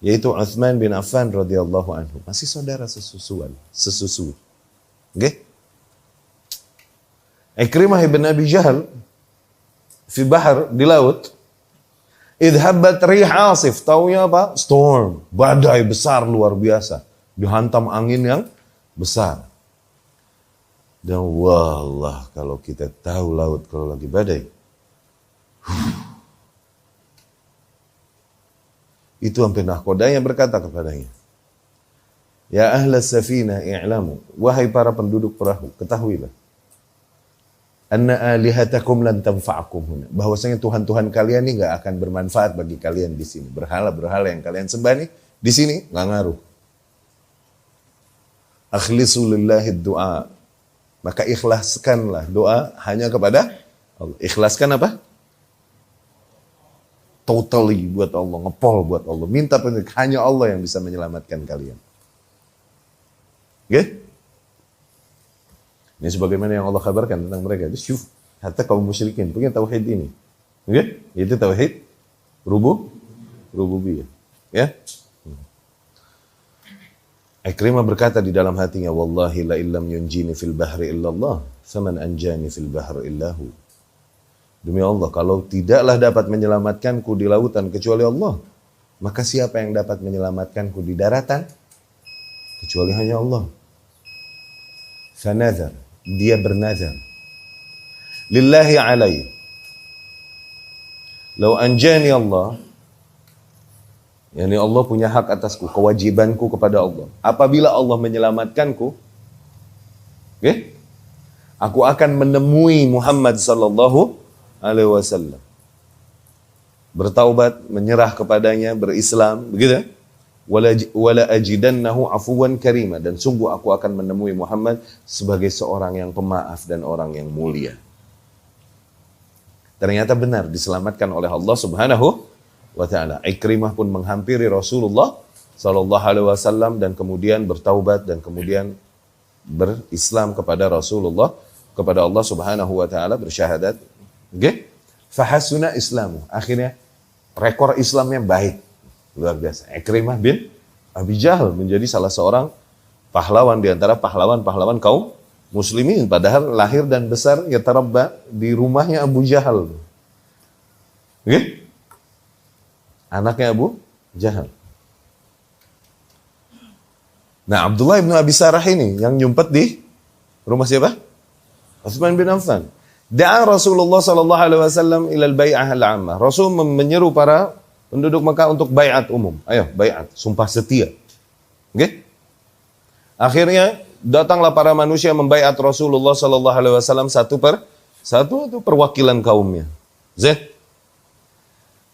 yaitu Uthman bin Affan radhiyallahu anhu. Masih saudara sesusu. Oke? Ikrimah ibn Abi Jahal fi bahar, di laut. Idhabbat rih asif, taunya apa? Storm, badai besar luar biasa, dihantam angin yang besar. Dan wallah, kalau kita tahu laut kalau lagi badai, itu sampai nahkodanya berkata kepadanya, ya ahlas safina i'lamu, wahai para penduduk perahu, ketahuilah, anna alihatakum lan tanfa'akum huna, bahwasanya Tuhan-Tuhan kalian ini nggak akan bermanfaat bagi kalian di sini. Berhala-berhala yang kalian sembah nih di sini nggak ngaruh. Akhlisu lillahi du'a, maka ikhlaskanlah doa hanya kepada Allah. Ikhlaskan apa? Totally buat Allah, ngepol buat Allah. Minta pendidik, hanya Allah yang bisa menyelamatkan kalian. Oke? Ini sebagaimana yang Allah kabarkan tentang mereka. Itu syuf, hatta kaum musyrikin punya tauhid ini. Oke? Itu tauhid rububiyah. Ya? Ikrimah berkata di dalam hatinya, wallahi la illam yunjini fil bahri illallah, faman anjani fil bahri illahu. Demi Allah, kalau tidaklah dapat menyelamatkanku di lautan kecuali Allah, maka siapa yang dapat menyelamatkanku di daratan? Kecuali hanya Allah. Fanazar, dia bernazar. Lillahi alaihi. Lau anjani Allah, yakni Allah punya hak atasku, kewajibanku kepada Allah. Apabila Allah menyelamatkanku, okay, aku akan menemui Muhammad sallallahu alaihi wasallam. Bertaubat, menyerah kepadanya, berislam, begitu? Wala ajidannahu afuwan karima, dan sungguh aku akan menemui Muhammad sebagai seorang yang pemaaf dan orang yang mulia. Ternyata benar diselamatkan oleh Allah Subhanahu wa ta'ala. Ikrimah pun menghampiri Rasulullah sallallahu alaihi wasallam dan kemudian bertaubat dan kemudian berislam kepada Rasulullah, kepada Allah Subhanahu wa ta'ala, bersyahadat. Oke? Fahasuna islamu. Akhirnya rekor Islamnya baik. Luar biasa. Ikrimah bin Abi Jahal menjadi salah seorang pahlawan di antara pahlawan-pahlawan kaum muslimin, padahal lahir dan besar ya tarabba di rumahnya Abu Jahal. Oke? Anaknya Abu Jahal. Nah, Abdullah bin Abi Sarah ini yang nyumpet di rumah siapa? Utsman bin Affan. Da'a Rasulullah sallallahu alaihi wasallam ila al-bai'ah al-'ammah. Rasul menyeru para penduduk Mekah untuk bai'at umum. Ayo, bai'at, sumpah setia. Oke? Akhirnya datanglah para manusia membaiat Rasulullah sallallahu alaihi wasallam satu per satu, itu perwakilan kaumnya. Zaid.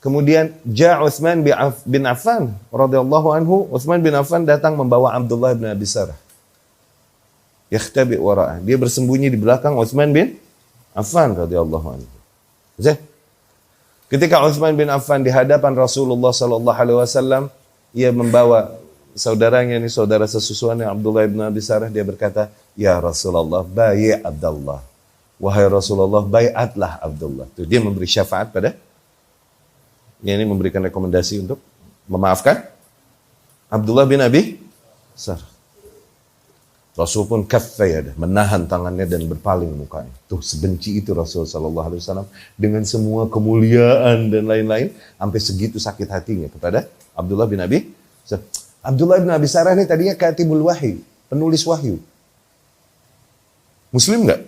Kemudian Utsman bin Affan radhiyallahu anhu, Utsman bin Affan datang membawa Abdullah bin Abi Sarah. Yakhtabi wara'ah. Dia bersembunyi di belakang Utsman bin Affan radhiyallahu anhu. Zaid. Ketika Utsman bin Affan di hadapan Rasulullah sallallahu alaihi wasallam, ia membawa saudaranya ini, saudara sesusuannya Abdullah bin Abi Sarah, dia berkata, "Ya Rasulullah, bai' Abdullah." Wahai Rasulullah, bai'atlah Abdullah. Tuh, dia memberi syafaat pada, ini memberikan rekomendasi untuk memaafkan Abdullah bin Abi Sarah. Rasul pun kaffayada, menahan tangannya dan berpaling mukanya. Tuh, sebenci itu Rasul sallallahu alaihi wasallam dengan semua kemuliaan dan lain-lain, sampai segitu sakit hatinya kepada Abdullah bin Abi Sarah. Abdullah bin Abi Sarah ini tadinya katibul wahyu, penulis wahyu. Muslim enggak?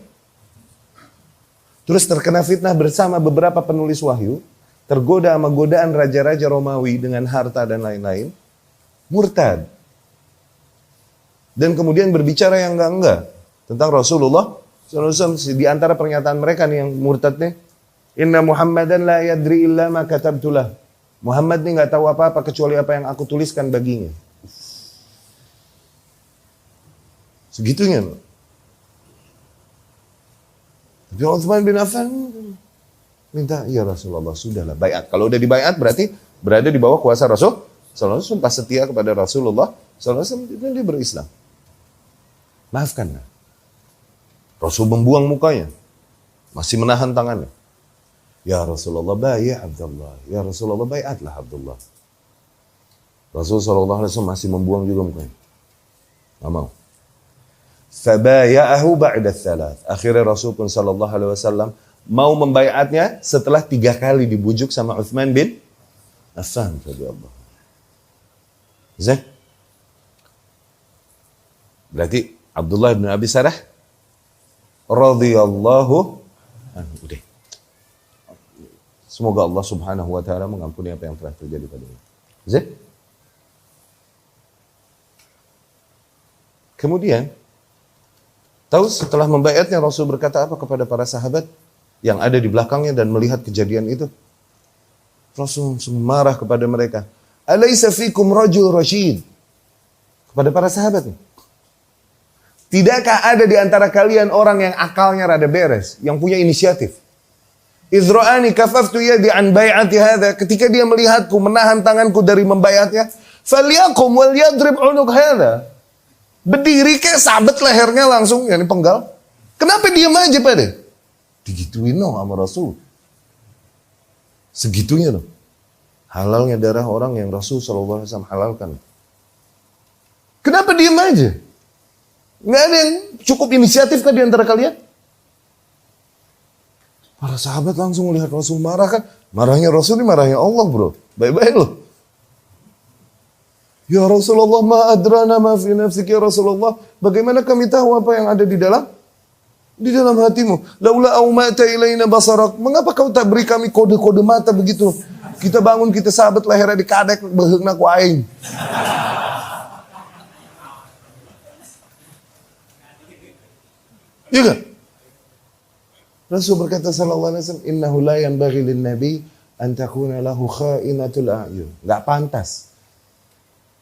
Terus terkena fitnah bersama beberapa penulis wahyu, tergoda sama godaan raja-raja Romawi dengan harta dan lain-lain, murtad. Dan kemudian berbicara yang enggak-enggak tentang Rasulullah SAW. Di antara pernyataan mereka nih yang murtad nih, "Inna Muhammadan la yadri illa ma katabtulah." Muhammad nih nggak tahu apa-apa kecuali apa yang aku tuliskan baginya. Segitunya loh. Tapi Utsman bin Affan minta, "Ya Rasulullah, sudahlah, baiat." Kalau udah dibaiat berarti berada di bawah kuasa Rasul sallallahu alaihi wasallam, sumpah setia kepada Rasulullah sallallahu alaihi wasallam, dan dia berislam. Maafkanlah. Rasul membuang mukanya, masih menahan tangannya. "Ya Rasulullah, bai' Abdullah. Ya Rasulullah, bai'atlah Abdullah." Rasul sallallahu alaihi wasallam masih membuang juga mukanya. Enggak mau. Fabaya'ahu ba'da thalath. Akhirnya Rasul pun sallallahu alaihi wasallam mau membaiatnya setelah 3 kali dibujuk sama Utsman bin Affan radhiyallahu. Zain. Berarti Abdullah bin Abi Sarah radhiyallahu anhu. Udah. Semoga Allah Subhanahu wa taala mengampuni apa yang telah terjadi padanya. Zain. Kemudian tahu setelah membaiatnya Rasul berkata apa kepada para sahabat yang ada di belakangnya dan melihat kejadian itu? Rasul marah kepada mereka. "Alaysa fikum rajul rasyid?" Kepada para sahabat. Tidakkah ada di antara kalian orang yang akalnya rada beres, yang punya inisiatif? "Izra'ani kafaftu yadi an bai'ati hadha." Ketika dia melihatku menahan tanganku dari membaiatnya, "Falyakum wal yadrib 'unuq hadha." Berdiri kayak sabet lehernya langsung, yakni penggal. Kenapa diam aja pada? Digituin no sama Rasul. Segitunya loh. Halalnya darah orang yang Rasul SAW halalkan. Kenapa diam aja? Nggak ada yang cukup inisiatif kan di antara kalian? Para sahabat langsung melihat Rasul marah kan. Marahnya Rasul ini marahnya Allah bro. Baik-baik loh. Ya Rasulullah ma adrana ma fi nafsik ya Rasulullah. Bagaimana kami tahu apa yang ada di dalam hatimu? Laula aumata ilaina basarak. Mengapa kau tak beri kami kode-kode mata begitu? Kita bangun, kita sahabat lehernya dikadek, beheungna ku aing. Iya kan? Rasul berkata sallallahu alaihi wasallam, "Innahu la yanbaghi lin-nabi an takuna lahu kha'inatul a'yun." Enggak pantas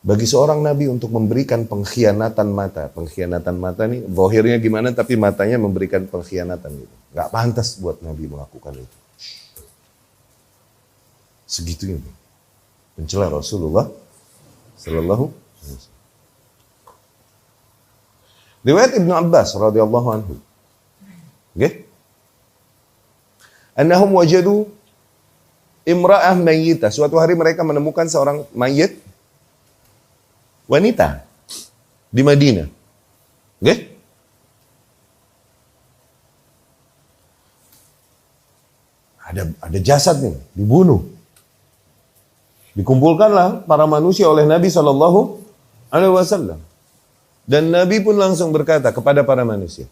bagi seorang nabi untuk memberikan pengkhianatan mata. Pengkhianatan mata nih, zahirnya gimana tapi matanya memberikan pengkhianatan gitu. Enggak pantas buat nabi melakukan itu. Segitunya mencela Rasulullah sallallahu alaihi wasallam. Riwayat Ibnu Abbas radhiyallahu anhu. Nggih? Annahum wajadu imra'ah mayyitah. Suatu hari mereka menemukan seorang mayit wanita di Madinah. Nggih? Ada jasad nih, dibunuh. Dikumpulkanlah para manusia oleh Nabi SAW. Dan Nabi pun langsung berkata kepada para manusia,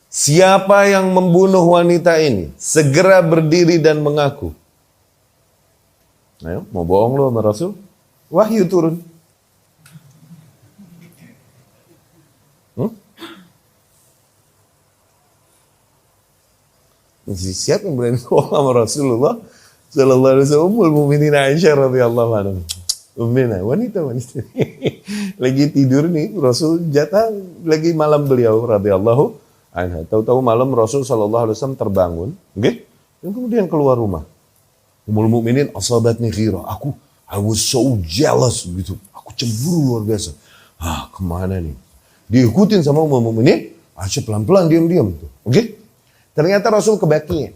siapa yang membunuh wanita ini, segera berdiri dan mengaku. Ayo, mau bohong lo sama Rasul? Wahyu turun. Siapa yang berani bohong sama Rasulullah sallallahu alaihi wasallam? Ummul Mukminin Aisyah radhiyallahu anha. Ummina, wanita. Lagi tidur nih, Rasul jatah lagi malam beliau radhiyallahu anha. Tahu-tahu malam Rasul sallallahu alaihi wasallam terbangun, okay? Dan kemudian keluar rumah. Ummul Mukminin asabatni ghirah. I was so jealous gitu. Aku cemburu luar biasa. Kemana nih? Diikutin sama Ummul Mukminin, Aisyah pelan-pelan diam-diam tuh. Oke? Ternyata Rasul ke Baqi.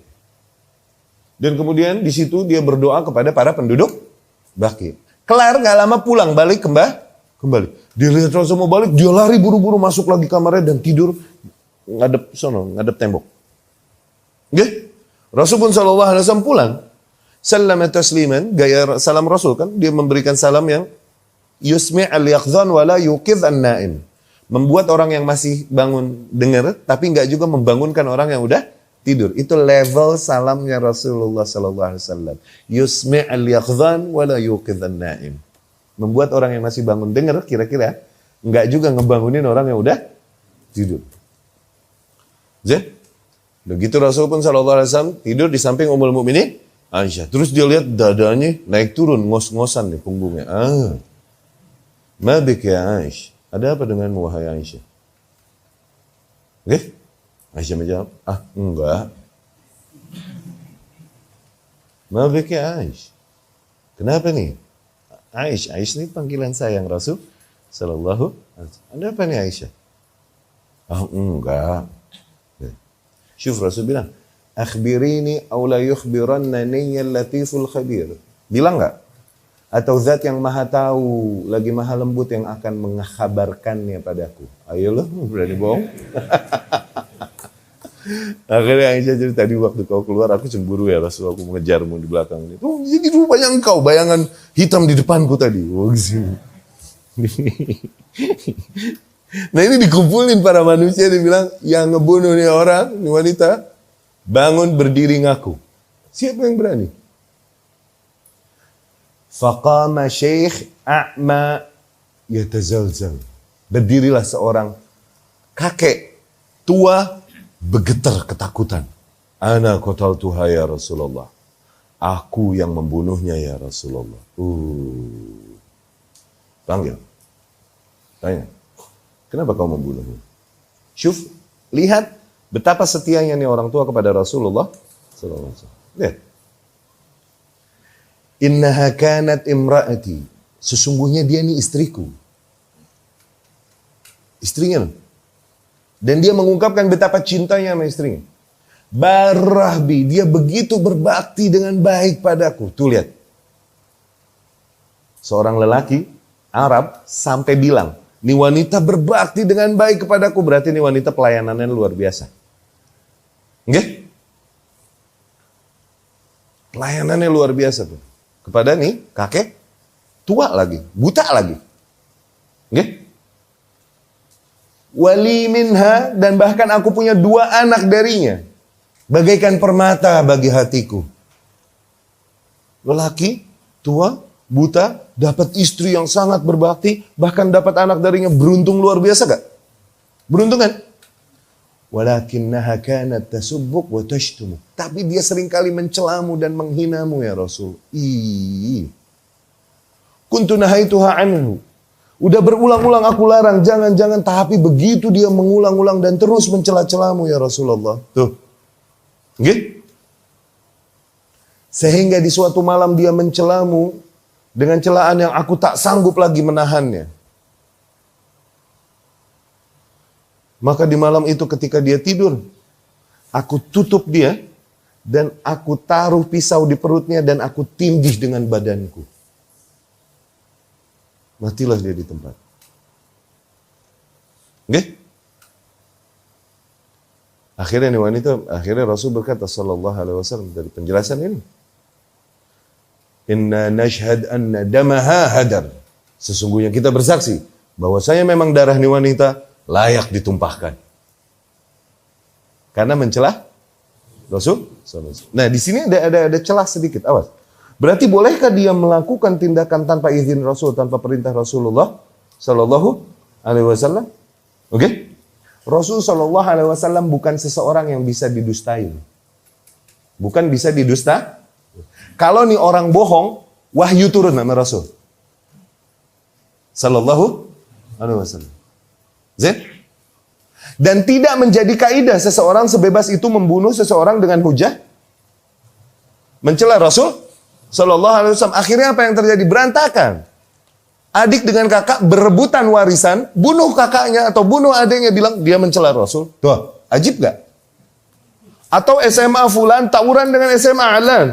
Dan kemudian di situ dia berdoa kepada para penduduk Baqi. Kelar gak lama pulang balik kembali. Dia lihat Rasul mau balik, dia lari buru-buru masuk lagi kamarnya dan tidur ngadep tembok. Oke? Rasul pun sallallahu alaihi wasallam pulang. Sallama tasliman, gaya salam Rasul kan, dia memberikan salam yang yusmi' al-yaqdhan wa la yuqidh an-na'im. Membuat orang yang masih bangun dengar, tapi nggak juga membangunkan orang yang udah tidur. Itu level salamnya Rasulullah sallallahu alaihi wasallam. Yusmi' al-yaqdhan wa la yuqidh an-na'im. Membuat orang yang masih bangun dengar, kira-kira nggak juga ngebangunin orang yang udah tidur. Begitu Rasul pun sallallahu alaihi wasallam tidur di samping Ummul Mukminin Aisyah. Terus dia lihat dadanya naik turun, ngos-ngosan nih punggungnya. Ma bik ya Aisyah? Ada apa denganmu wahai Aisyah? Oke? Aisyah menjawab, enggak. Ma bik ya Aisyah? Kenapa nih? Aisyah ini panggilan sayang Rasul sallallahu alaihi wasallam. Ada apa nih Aisyah? Enggak. Syuf Rasul bilang, akhbirini aw la yukhbirannani al-latiful khabir. Bilang enggak? Atau zat yang maha tahu, lagi maha lembut yang akan mengkhabarkannya padaku. Ayo lo, berani bohong? Akhirnya Aisyah cerita, tadi waktu kau keluar aku cemburu ya Rasul, aku mengejarmu di belakang. Oh, jadi rupanya engkau, bayangan hitam di depanku tadi. Oh, gitu. Nah ini dikumpulin para manusia, dia bilang, yang ngebunuh nih orang, nih wanita, bangun berdiri ngaku. Siapa yang berani? Faqama syekh a'ma yatazalzal. Berdirilah seorang kakek tua bergetar ketakutan. Ana qataltuha ya Rasulullah. Aku yang membunuhnya ya Rasulullah. Panggil. Tanya. Kenapa kau membunuhnya? Syuf, lihat betapa setianya nih orang tua kepada Rasulullah sallallahu alaihi wasallam. Lihat. Innaha kanat imra'ati. Sesungguhnya dia ini istriku. Istrinya loh. Dan dia mengungkapkan betapa cintanya sama istrinya. Barahbi, dia begitu berbakti dengan baik padaku. Tuh lihat. Seorang lelaki Arab sampai bilang, ini wanita berbakti dengan baik kepadaku, berarti ini wanita pelayanannya luar biasa. Oke? Pelayanannya luar biasa tuh. Kepada nih kakek tua lagi, buta lagi. Oke? Wali minha, dan bahkan aku punya 2 anak darinya. Bagaikan permata bagi hatiku. Lelaki, tua, buta, dapat istri yang sangat berbakti, bahkan dapat anak darinya, beruntung luar biasa gak? Beruntung kan? Walakinnaha kanat tasubbuk wa tashtumu. Tapi dia seringkali mencelamu dan menghinamu ya Rasul. Kuntu nahaituha anhu. Udah berulang-ulang aku larang, jangan-jangan, tapi begitu dia mengulang-ulang dan terus mencela-celamu ya Rasulullah. Tuh. Gitu. Sehingga di suatu malam dia mencelamu dengan celaan yang aku tak sanggup lagi menahannya. Maka di malam itu ketika dia tidur, aku tutup dia dan aku taruh pisau di perutnya dan aku tindih dengan badanku. Matilah dia di tempat. Oke? Akhirnya nih wanita, akhirnya Rasul berkata sallallahu alaihi wasallam dari penjelasan ini. Inna nashhad anna damaha hadar. Sesungguhnya kita bersaksi bahwasanya memang darah nih wanita layak ditumpahkan. Karena mencela Rasul. Nah, di sini ada celah sedikit. Awas. Berarti bolehkah dia melakukan tindakan tanpa izin Rasul, tanpa perintah Rasulullah sallallahu alaihi wasallam? Oke? Rasul sallallahu alaihi wasallam bukan seseorang yang bisa didustai. Bukan bisa didusta. Kalau nih orang bohong, wahyu turun sama Rasul sallallahu alaihi wasallam. Zin? Dan tidak menjadi kaidah seseorang sebebas itu membunuh seseorang dengan hujah mencela Rasul sallallahu alaihi wasallam. Akhirnya apa yang terjadi? Berantakan. Adik dengan kakak berebutan warisan, bunuh kakaknya atau bunuh adiknya, bilang dia mencela Rasul. Tuh, ajib gak? Atau SMA fulan tawuran dengan SMA alan.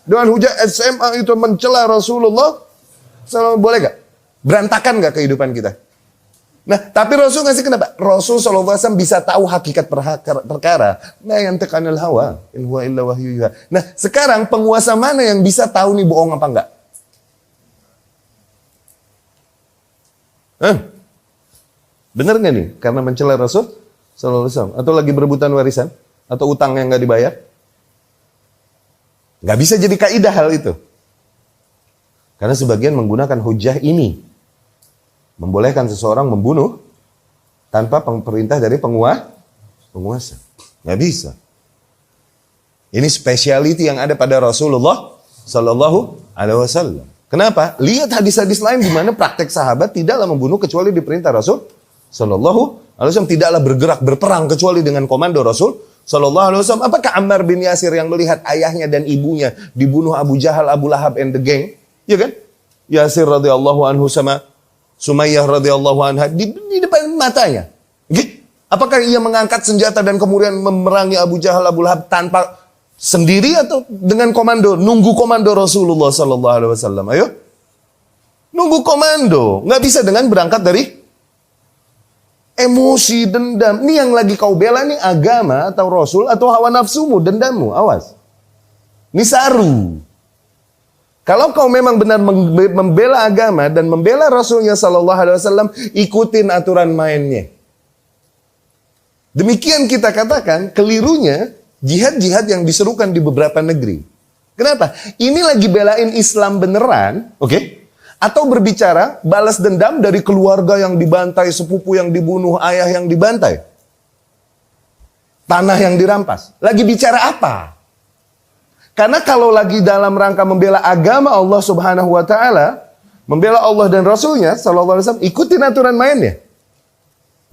Dengan hujah SMA itu mencela Rasulullah sallallahu, boleh gak? Berantakan gak kehidupan kita? Nah, tapi Rasul ngasih kenapa? Rasul SAW bisa tahu hakikat perkara. Nah, yang tekanil hawa, in huwa illa wahyu yuha. Nah, sekarang penguasa mana yang bisa tahu nih bohong apa enggak? Bener nggak nih? Karena mencela Rasul SAW, atau lagi berebutan warisan, atau utang yang nggak dibayar? Nggak bisa jadi kaidah hal itu. Karena sebagian menggunakan hujah ini. Membolehkan seseorang membunuh tanpa perintah dari penguasa. Nggak bisa. Ini speciality yang ada pada Rasulullah sallallahu alaihi wasallam. Kenapa? Lihat hadis-hadis lain di mana praktek sahabat tidaklah membunuh kecuali diperintah Rasul sallallahu alaihi wasallam, tidaklah bergerak berperang kecuali dengan komando Rasul sallallahu alaihi wasallam. Apakah Ammar bin Yasir yang melihat ayahnya dan ibunya dibunuh Abu Jahal, Abu Lahab and the gang? Ya kan? Yasir radhiyallahu anhu sama Sumayyah radhiyallahu anha di depan matanya. Okay? Apakah ia mengangkat senjata dan kemudian memerangi Abu Jahal, Abu Lahab tanpa sendiri atau dengan komando? Nunggu komando Rasulullah sallallahu alaihi wasallam. Ayo. Nunggu komando. Nggak bisa dengan berangkat dari emosi, dendam. Ini yang lagi kau bela nih agama atau Rasul atau hawa nafsumu, dendammu. Awas. Ini saru. Kalau kau memang benar membela agama dan membela Rasulnya sallallahu alaihi wasallam, ikutin aturan mainnya. Demikian kita katakan kelirunya jihad-jihad yang diserukan di beberapa negeri. Kenapa? Ini lagi belain Islam beneran, oke? Atau berbicara balas dendam dari keluarga yang dibantai, sepupu yang dibunuh, ayah yang dibantai, tanah yang dirampas. Lagi bicara apa? Karena kalau lagi dalam rangka membela agama Allah subhanahu wa ta'ala, membela Allah dan Rasulnya sallallahu alaihi wasallam, ikutin aturan mainnya.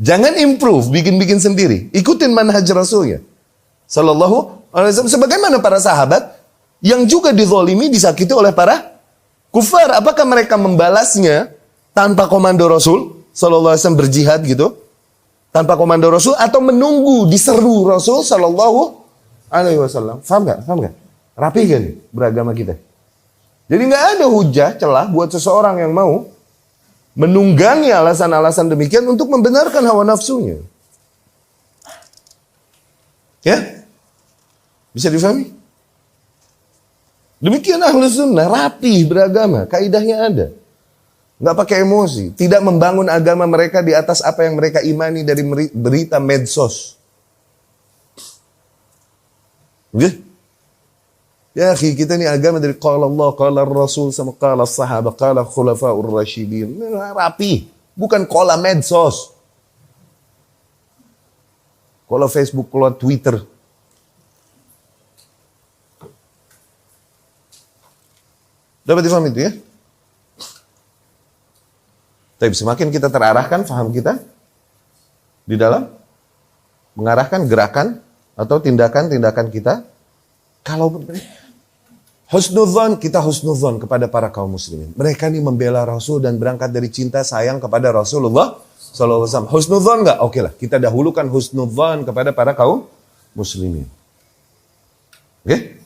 Jangan improve, bikin-bikin sendiri. Ikutin manhaj Rasulnya sallallahu alaihi wasallam. Sebagaimana para sahabat yang juga dizalimi, disakiti oleh para kufar. Apakah mereka membalasnya tanpa komando Rasul sallallahu alaihi wasallam berjihad gitu tanpa komando Rasul, atau menunggu diseru Rasul sallallahu alaihi wasallam? Paham nggak? Paham nggak? Rapi kan beragama kita. Jadi nggak ada hujah celah buat seseorang yang mau menunggangi alasan-alasan demikian untuk membenarkan hawa nafsunya. Ya? Bisa difahami? Demikian Ahlus Sunnah, rapih beragama, kaidahnya ada. Nggak pakai emosi, tidak membangun agama mereka di atas apa yang mereka imani dari berita medsos. Oke? Ya akhi, kita ini agama dari qala Allah, qala Rasul, sama qala sahabat, qala khulafaur rasyidin. Rapi, bukan qala medsos. Qala Facebook, qala Twitter. Dapat difahami itu ya? Tapi semakin kita terarahkan faham kita di dalam mengarahkan gerakan atau tindakan-tindakan kita, kalau husnudzon, kita husnudzon kepada para kaum muslimin. Mereka ini membela Rasul dan berangkat dari cinta sayang kepada Rasulullah SAW. Husnudzon enggak? Oke lah, kita dahulukan husnudzon kepada para kaum muslimin. Oke?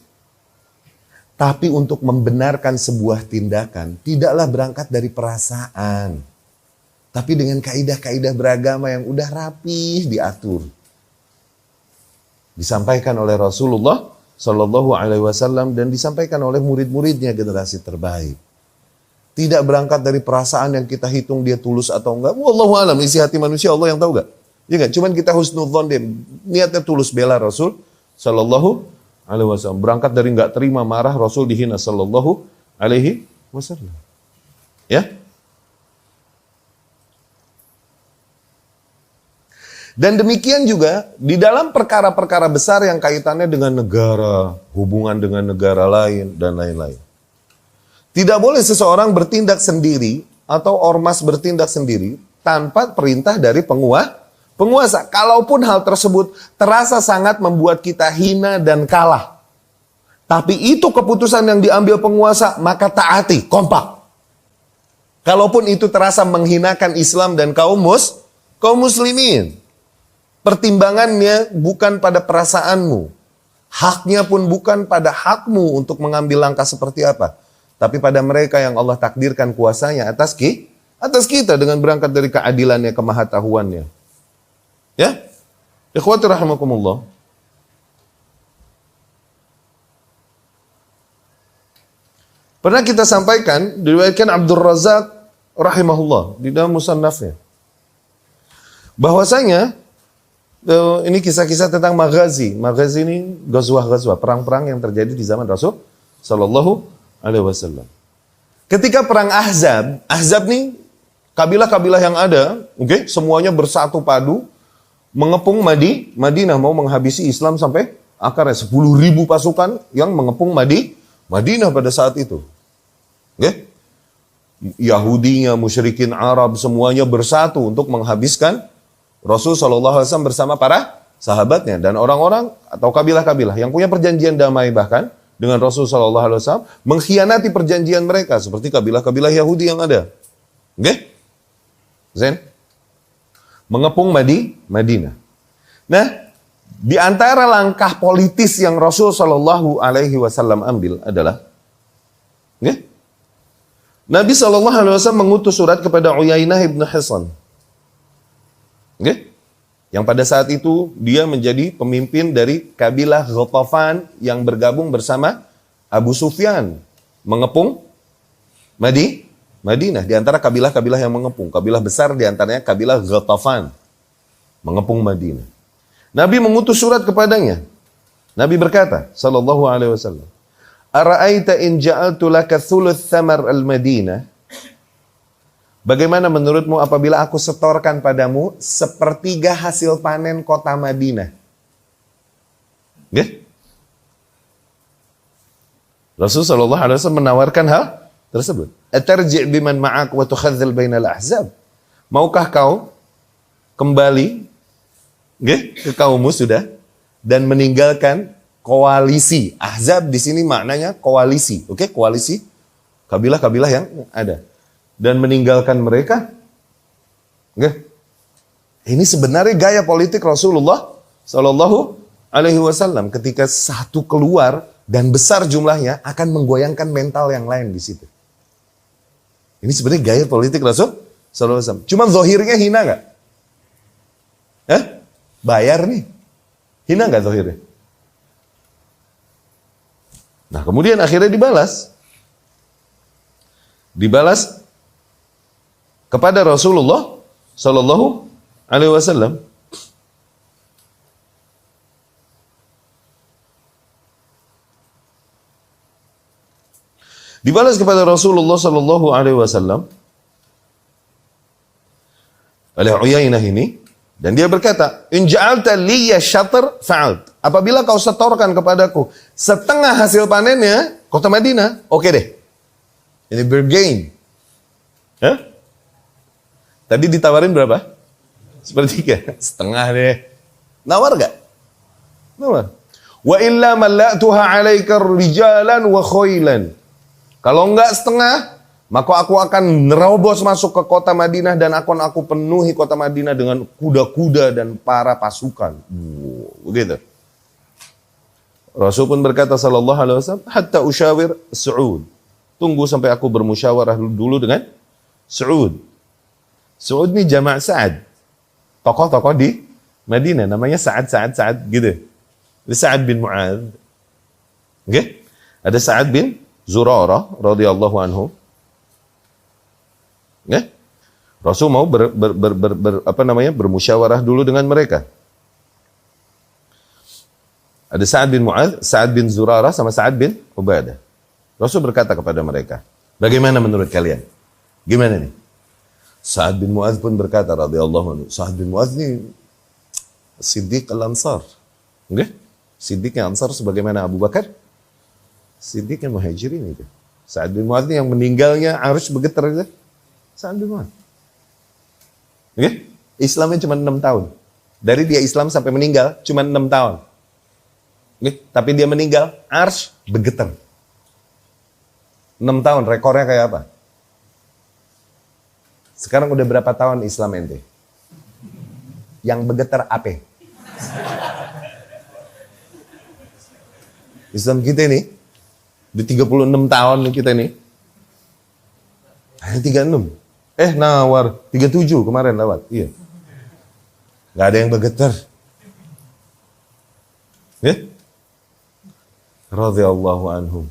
Tapi untuk membenarkan sebuah tindakan, tidaklah berangkat dari perasaan. Tapi dengan kaidah-kaidah beragama yang udah rapih diatur. Disampaikan oleh Rasulullah Sallallahu Alaihi Wasallam dan disampaikan oleh murid-muridnya generasi terbaik. Tidak berangkat dari perasaan yang kita hitung dia tulus atau enggak. Wallahu alam, isi hati manusia Allah yang tahu enggak? Ya enggak? Cuman kita husnudzon dia, niatnya tulus bela Rasul Sallallahu Alaihi Wasallam. Berangkat dari enggak terima, marah, Rasul dihina Sallallahu Alaihi Wasallam. Ya? Dan demikian juga di dalam perkara-perkara besar yang kaitannya dengan negara, hubungan dengan negara lain, dan lain-lain. Tidak boleh seseorang bertindak sendiri atau ormas bertindak sendiri tanpa perintah dari penguasa. Kalaupun hal tersebut terasa sangat membuat kita hina dan kalah. Tapi itu keputusan yang diambil penguasa, maka taati, kompak. Kalaupun itu terasa menghinakan Islam dan kaum muslimin. Pertimbangannya bukan pada perasaanmu. Haknya pun bukan pada hakmu untuk mengambil langkah seperti apa. Tapi pada mereka yang Allah takdirkan kuasanya atas kita dengan berangkat dari keadilannya, kemahatauannya. Ya? Ikhwati rahimakumullah. Pernah kita sampaikan, diriwayatkan Abdul Razak rahimahullah di dalam musannafnya. Bahwasanya ini kisah-kisah tentang maghazi. Maghazi ini ghazwah-ghazwah, perang-perang yang terjadi di zaman Rasul Sallallahu Alaihi Wasallam. Ketika perang Ahzab nih kabilah-kabilah yang ada, oke, semuanya bersatu padu mengepung Madinah, mau menghabisi Islam sampai akarnya. 10.000 pasukan yang mengepung Madinah pada saat itu. Oke? Yahudinya, musyrikin Arab semuanya bersatu untuk menghabiskan Rasul SAW bersama para sahabatnya dan orang-orang atau kabilah-kabilah yang punya perjanjian damai bahkan dengan Rasul SAW mengkhianati perjanjian mereka seperti kabilah-kabilah Yahudi yang ada. Oke? Zen? Mengepung Madinah. Nah, di antara langkah politis yang Rasul SAW ambil adalah, oke? Nabi SAW mengutus surat kepada Uyainah ibn Hisan. Okay? Yang pada saat itu dia menjadi pemimpin dari kabilah Ghatafan yang bergabung bersama Abu Sufyan mengepung Madinah. Di antara kabilah-kabilah yang mengepung, kabilah besar di antaranya kabilah Ghatafan mengepung Madinah. Nabi mengutus surat kepadanya. Nabi berkata, sallallahu alaihi wasallam, "Ara'aita in ja'altu laka thuluth thamar al-Madinah?" Bagaimana menurutmu apabila aku setorkan padamu sepertiga hasil panen kota Madinah? Okay? Rasulullah SAW menawarkan hal tersebut. Atarji' biman ma'ak wa tukhadzil bainal ahzab. Maukah kau kembali ke kaummu sudah dan meninggalkan koalisi. Ahzab di sini maknanya koalisi. Oke, koalisi kabilah-kabilah yang ada. Dan meninggalkan mereka. Oke? Ini sebenarnya gaya politik Rasulullah Shallallahu Alaihi Wasallam ketika satu keluar dan besar jumlahnya akan menggoyangkan mental yang lain di situ. Ini sebenarnya gaya politik Rasul Shallallahu Alaihi Wasallam. Cuma zahirnya hina nggak? Bayar nih, hina nggak zahirnya? Nah kemudian akhirnya dibalas kepada Rasulullah Shallallahu Alaihi Wasallam. Dibalas kepada Rasulullah Shallallahu Alaihi Wasallam oleh Uyainah ini, dan dia berkata, "In ja'alta liya syatr fa'alt." Apabila kau setorkan kepadaku setengah hasil panennya kota Madinah, oke deh. Ini bergain. Tadi ditawarin berapa? Sepertiga, setengah deh. Nawar gak? Nawar. Wa illa malla'tuha 'alaika rijalan wa khailan. Kalau enggak setengah, maka aku akan nerobos masuk ke kota Madinah dan aku penuhi kota Madinah dengan kuda-kuda dan para pasukan. Begitu. Rasul pun berkata sallallahu alaihi wasallam, hatta usyawir Su'ud. Tunggu sampai aku bermusyawarah dulu dengan Su'ud. Su'ud ini jama' Sa'ad. Tokoh-tokoh di Madinah namanya Sa'ad gitu. Ini Sa'ad bin Mu'adz. Oke? Ada Sa'ad bin Zurarah radhiyallahu anhu. Ya? Rasul mau bermusyawarah dulu dengan mereka. Ada Sa'ad bin Mu'adz, Sa'ad bin Zurarah sama Sa'ad bin Ubadah. Rasul berkata kepada mereka, bagaimana menurut kalian? Gimana nih? Sa'ad bin Mu'adz pun berkata radhiyallahu anhu, Sa'ad bin Mu'adz ini Siddiq al-Ansar. Okay? Siddiq al-Ansar sebagaimana Abu Bakar, Siddiq al-Muhajirin itu. Sa'ad bin Mu'adz yang meninggalnya harus bergetar itu. Sa'ad bin Mu'adz. Okay? Islamnya cuma 6 tahun. Dari dia Islam sampai meninggal cuma 6 tahun. Okay? Tapi dia meninggal, arsy bergetar. 6 tahun, rekornya kayak apa? Sekarang udah berapa tahun Islam ente? Yang bergetar apa? Islam kita ini, di 36 tahun kita ini, hanya 36. Nawar, 37 kemarin lewat. Iya. Gak ada yang bergetar. Ya? Radhiyallahu anhum.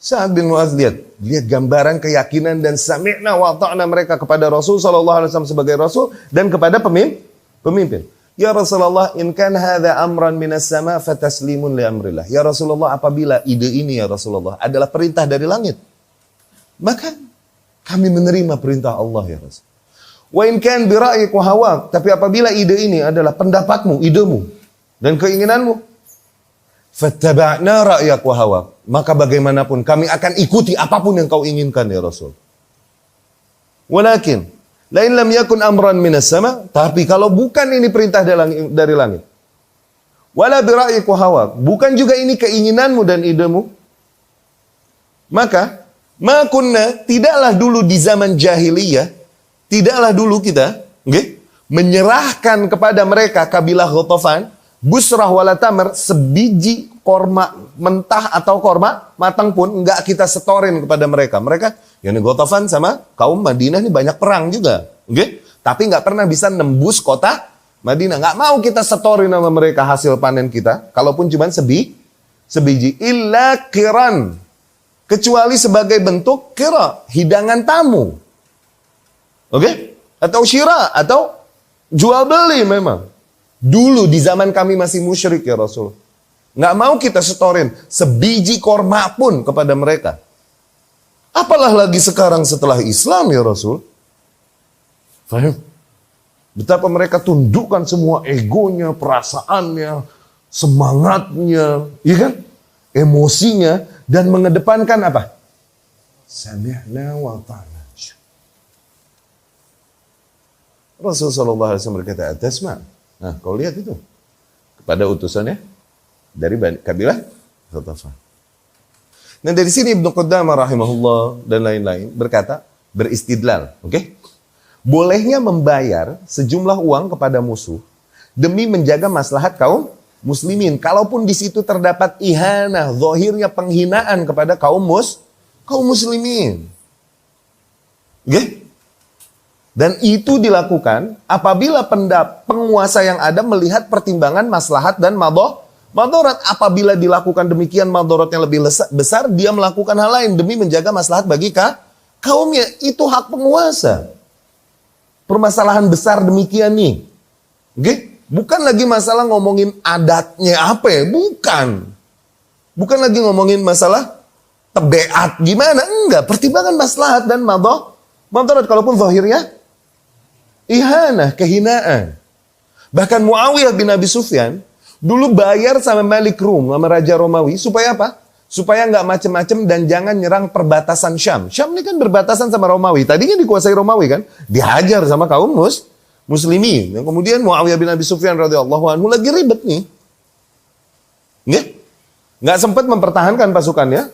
Sa'ad bin Mu'adz lihat gambaran keyakinan dan sami'na wa ta'na mereka kepada Rasul sallallahu alaihi wasallam sebagai rasul dan kepada pemimpin. Ya Rasulullah, in kan hadza amran minas sama fataslimun li amrillah. Ya Rasulullah, apabila ide ini ya Rasulullah adalah perintah dari langit, maka kami menerima perintah Allah ya Rasul. Wa in kan bi ra'yik wa hawak, tapi apabila ide ini adalah pendapatmu, idemu dan keinginanmu, fattaba'na ra'yak wa hawak, maka bagaimanapun kami akan ikuti apapun yang kau inginkan ya Rasul. Walakin lain lam yakun amran minas sama, tapi kalau bukan ini perintah dari langit, wala bi ra'yik wa hawak, bukan juga ini keinginanmu dan idemu, maka ma kunna, tidaklah dulu di zaman jahiliyah, tidaklah dulu kita menyerahkan kepada mereka kabilah Ghatafan busrah wala tamar, sebiji korma mentah atau korma matang pun enggak kita setorin kepada mereka. Mereka yang Ghatafan sama kaum Madinah ini banyak perang juga, tapi enggak pernah bisa nembus kota Madinah. Enggak mau kita setorin sama mereka hasil panen kita, kalaupun cuma sebiji. Illa kiran, kecuali sebagai bentuk kira, hidangan tamu. Atau syira, atau jual beli memang. Dulu di zaman kami masih musyrik ya Rasul. Nggak mau kita setorin sebiji korma pun kepada mereka. Apalah lagi sekarang setelah Islam ya Rasul. Faham? Betapa mereka tundukkan semua egonya, perasaannya, semangatnya, ya kan? Emosinya, dan mengedepankan apa? Sami'na wa ta'na. Rasulullah SAW berkata, atasma. Nah, kau lihat itu. Kepada utusannya dari kabilah Ghatafan. Nah, dari sini Ibnu Qudamah rahimahullah dan lain-lain berkata, beristidlal. bolehnya membayar sejumlah uang kepada musuh demi menjaga maslahat kaum muslimin. Kalaupun di situ terdapat ihanah, zahirnya penghinaan kepada kaum muslimin. Oke? Dan itu dilakukan apabila penguasa yang ada melihat pertimbangan maslahat dan madarat. Apabila dilakukan demikian madarat yang lebih besar, dia melakukan hal lain demi menjaga maslahat bagi kaumnya. Itu hak penguasa. Permasalahan besar demikian nih. Oke? Bukan lagi masalah ngomongin adatnya apa ya, bukan. Bukan lagi ngomongin masalah tabiat gimana, enggak. Pertimbangan maslahat dan madarat. Kalaupun zahirnya ihanah, kehinaan. Bahkan Muawiyah bin Abi Sufyan dulu bayar sama Malik Rum, sama Raja Romawi, supaya apa? Supaya nggak macem-macem dan jangan nyerang perbatasan Syam. Syam ini kan berbatasan sama Romawi. Tadinya dikuasai Romawi kan, dihajar sama kaum muslimin. Dan kemudian Muawiyah bin Abi Sufyan radhiyallahu anhu lagi ribet nih. Nggak sempat mempertahankan pasukannya.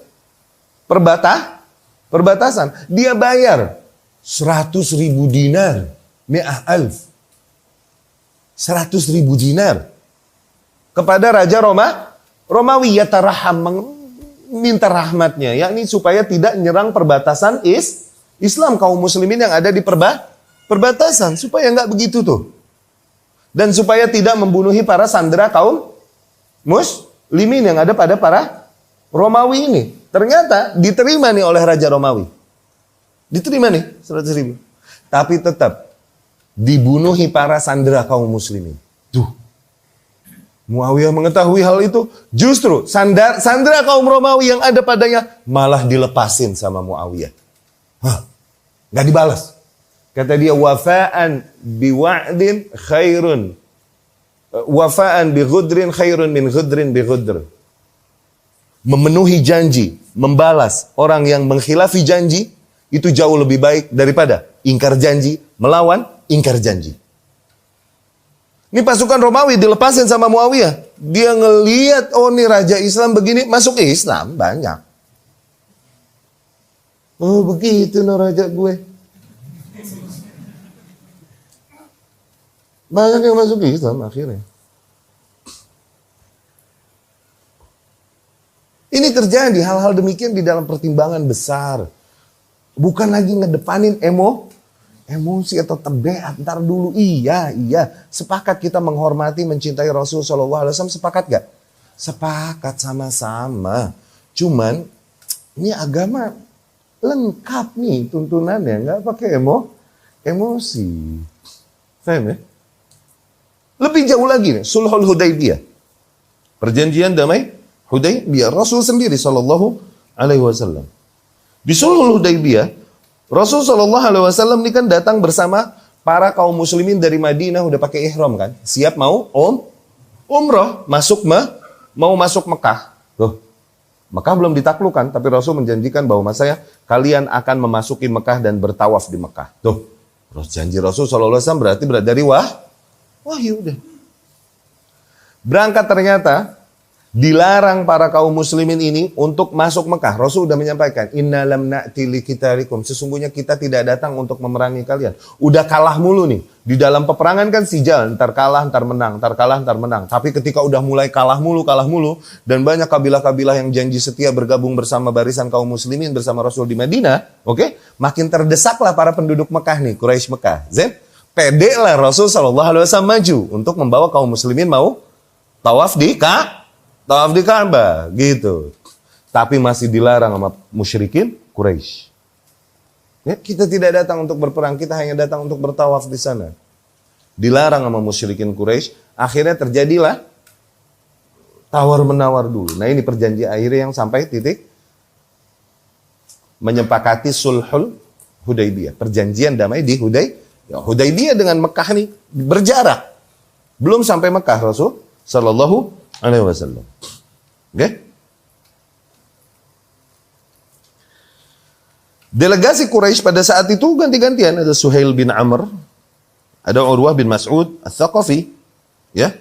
Perbatasan. Dia bayar 100.000 dinar. 100.000 dinar kepada Raja Romawi, yataraham, minta rahmatnya, yakni supaya tidak nyerang perbatasan Islam, kaum muslimin yang ada di perbatasan, supaya nggak begitu tuh, dan supaya tidak membunuhi para sandera kaum muslimin yang ada pada para Romawi ini. Ternyata diterima nih oleh Raja Romawi, diterima nih 100.000, tapi tetap dibunuhi para sandera kaum muslimin. Tuh. Muawiyah mengetahui hal itu, justru sandera kaum Romawi yang ada padanya malah dilepasin sama Muawiyah. Nggak dibalas. Kata dia, wafa'an biwa'din khairun. Wafa'an bi ghudrin khairun min ghudrin bi ghudr. Memenuhi janji, membalas orang yang mengkhilafi janji, itu jauh lebih baik daripada ingkar janji, melawan ingkar janji. Ini pasukan Romawi dilepasin sama Muawiyah. Dia ngelihat, oh nih Raja Islam begini, masuk Islam banyak. Oh begitu no Raja gue. Banyak yang masuk Islam akhirnya. Ini terjadi hal-hal demikian di dalam pertimbangan besar. Bukan lagi ngedepanin emosi atau tabiat. Ntar dulu, iya. Sepakat kita menghormati, mencintai Rasul SAW. Sepakat gak? Sepakat sama-sama. Cuman, ini agama lengkap nih tuntunannya. Gak pakai emosi. Paham ya? Lebih jauh lagi nih, Sulhul Hudaybiyah. Perjanjian damai Hudaybiyah. Rasul sendiri SAW. Di Sulhul Hudaybiyah, Rasul SAW ini kan datang bersama para kaum muslimin dari Madinah, udah pakai ihram kan, siap mau umroh, mau masuk Mekah. Loh, Mekah belum ditaklukkan, tapi Rasul menjanjikan bahwa kalian akan memasuki Mekah dan bertawaf di Mekah. Tuh, terus janji Rasul SAW berarti dari wahyu udah. Berangkat ternyata dilarang para kaum muslimin ini untuk masuk Mekah. Rasul sudah menyampaikan, inna lam na'ti liqitalikum, sesungguhnya kita tidak datang untuk memerangi kalian. Udah kalah mulu nih. Di dalam peperangan kan sijal, ntar kalah, ntar menang, ntar kalah, ntar menang. Tapi ketika udah mulai kalah mulu, dan banyak kabilah-kabilah yang janji setia bergabung bersama barisan kaum muslimin bersama Rasul di Madinah, makin terdesaklah para penduduk Mekah nih, Quraisy Mekah. Pede lah Rasul SAW maju untuk membawa kaum muslimin mau tawaf di Ka'bah gitu. Tapi masih dilarang sama musyrikin Quraisy. Ya, kita tidak datang untuk berperang, kita hanya datang untuk bertawaf di sana. Dilarang sama musyrikin Quraisy, akhirnya terjadilah tawar-menawar dulu. Nah, ini perjanjian akhirnya yang sampai titik menyepakati Sulhul Hudaybiyah, perjanjian damai di Hudaybiyah dengan Mekah nih berjarak. Belum sampai Mekah Rasul sallallahu alaihi wasallam. Oke? Delegasi Quraisy pada saat itu ganti-gantian, ada Suhail bin Amr, ada Urwah bin Mas'ud Ats-Tsaqafi, ya.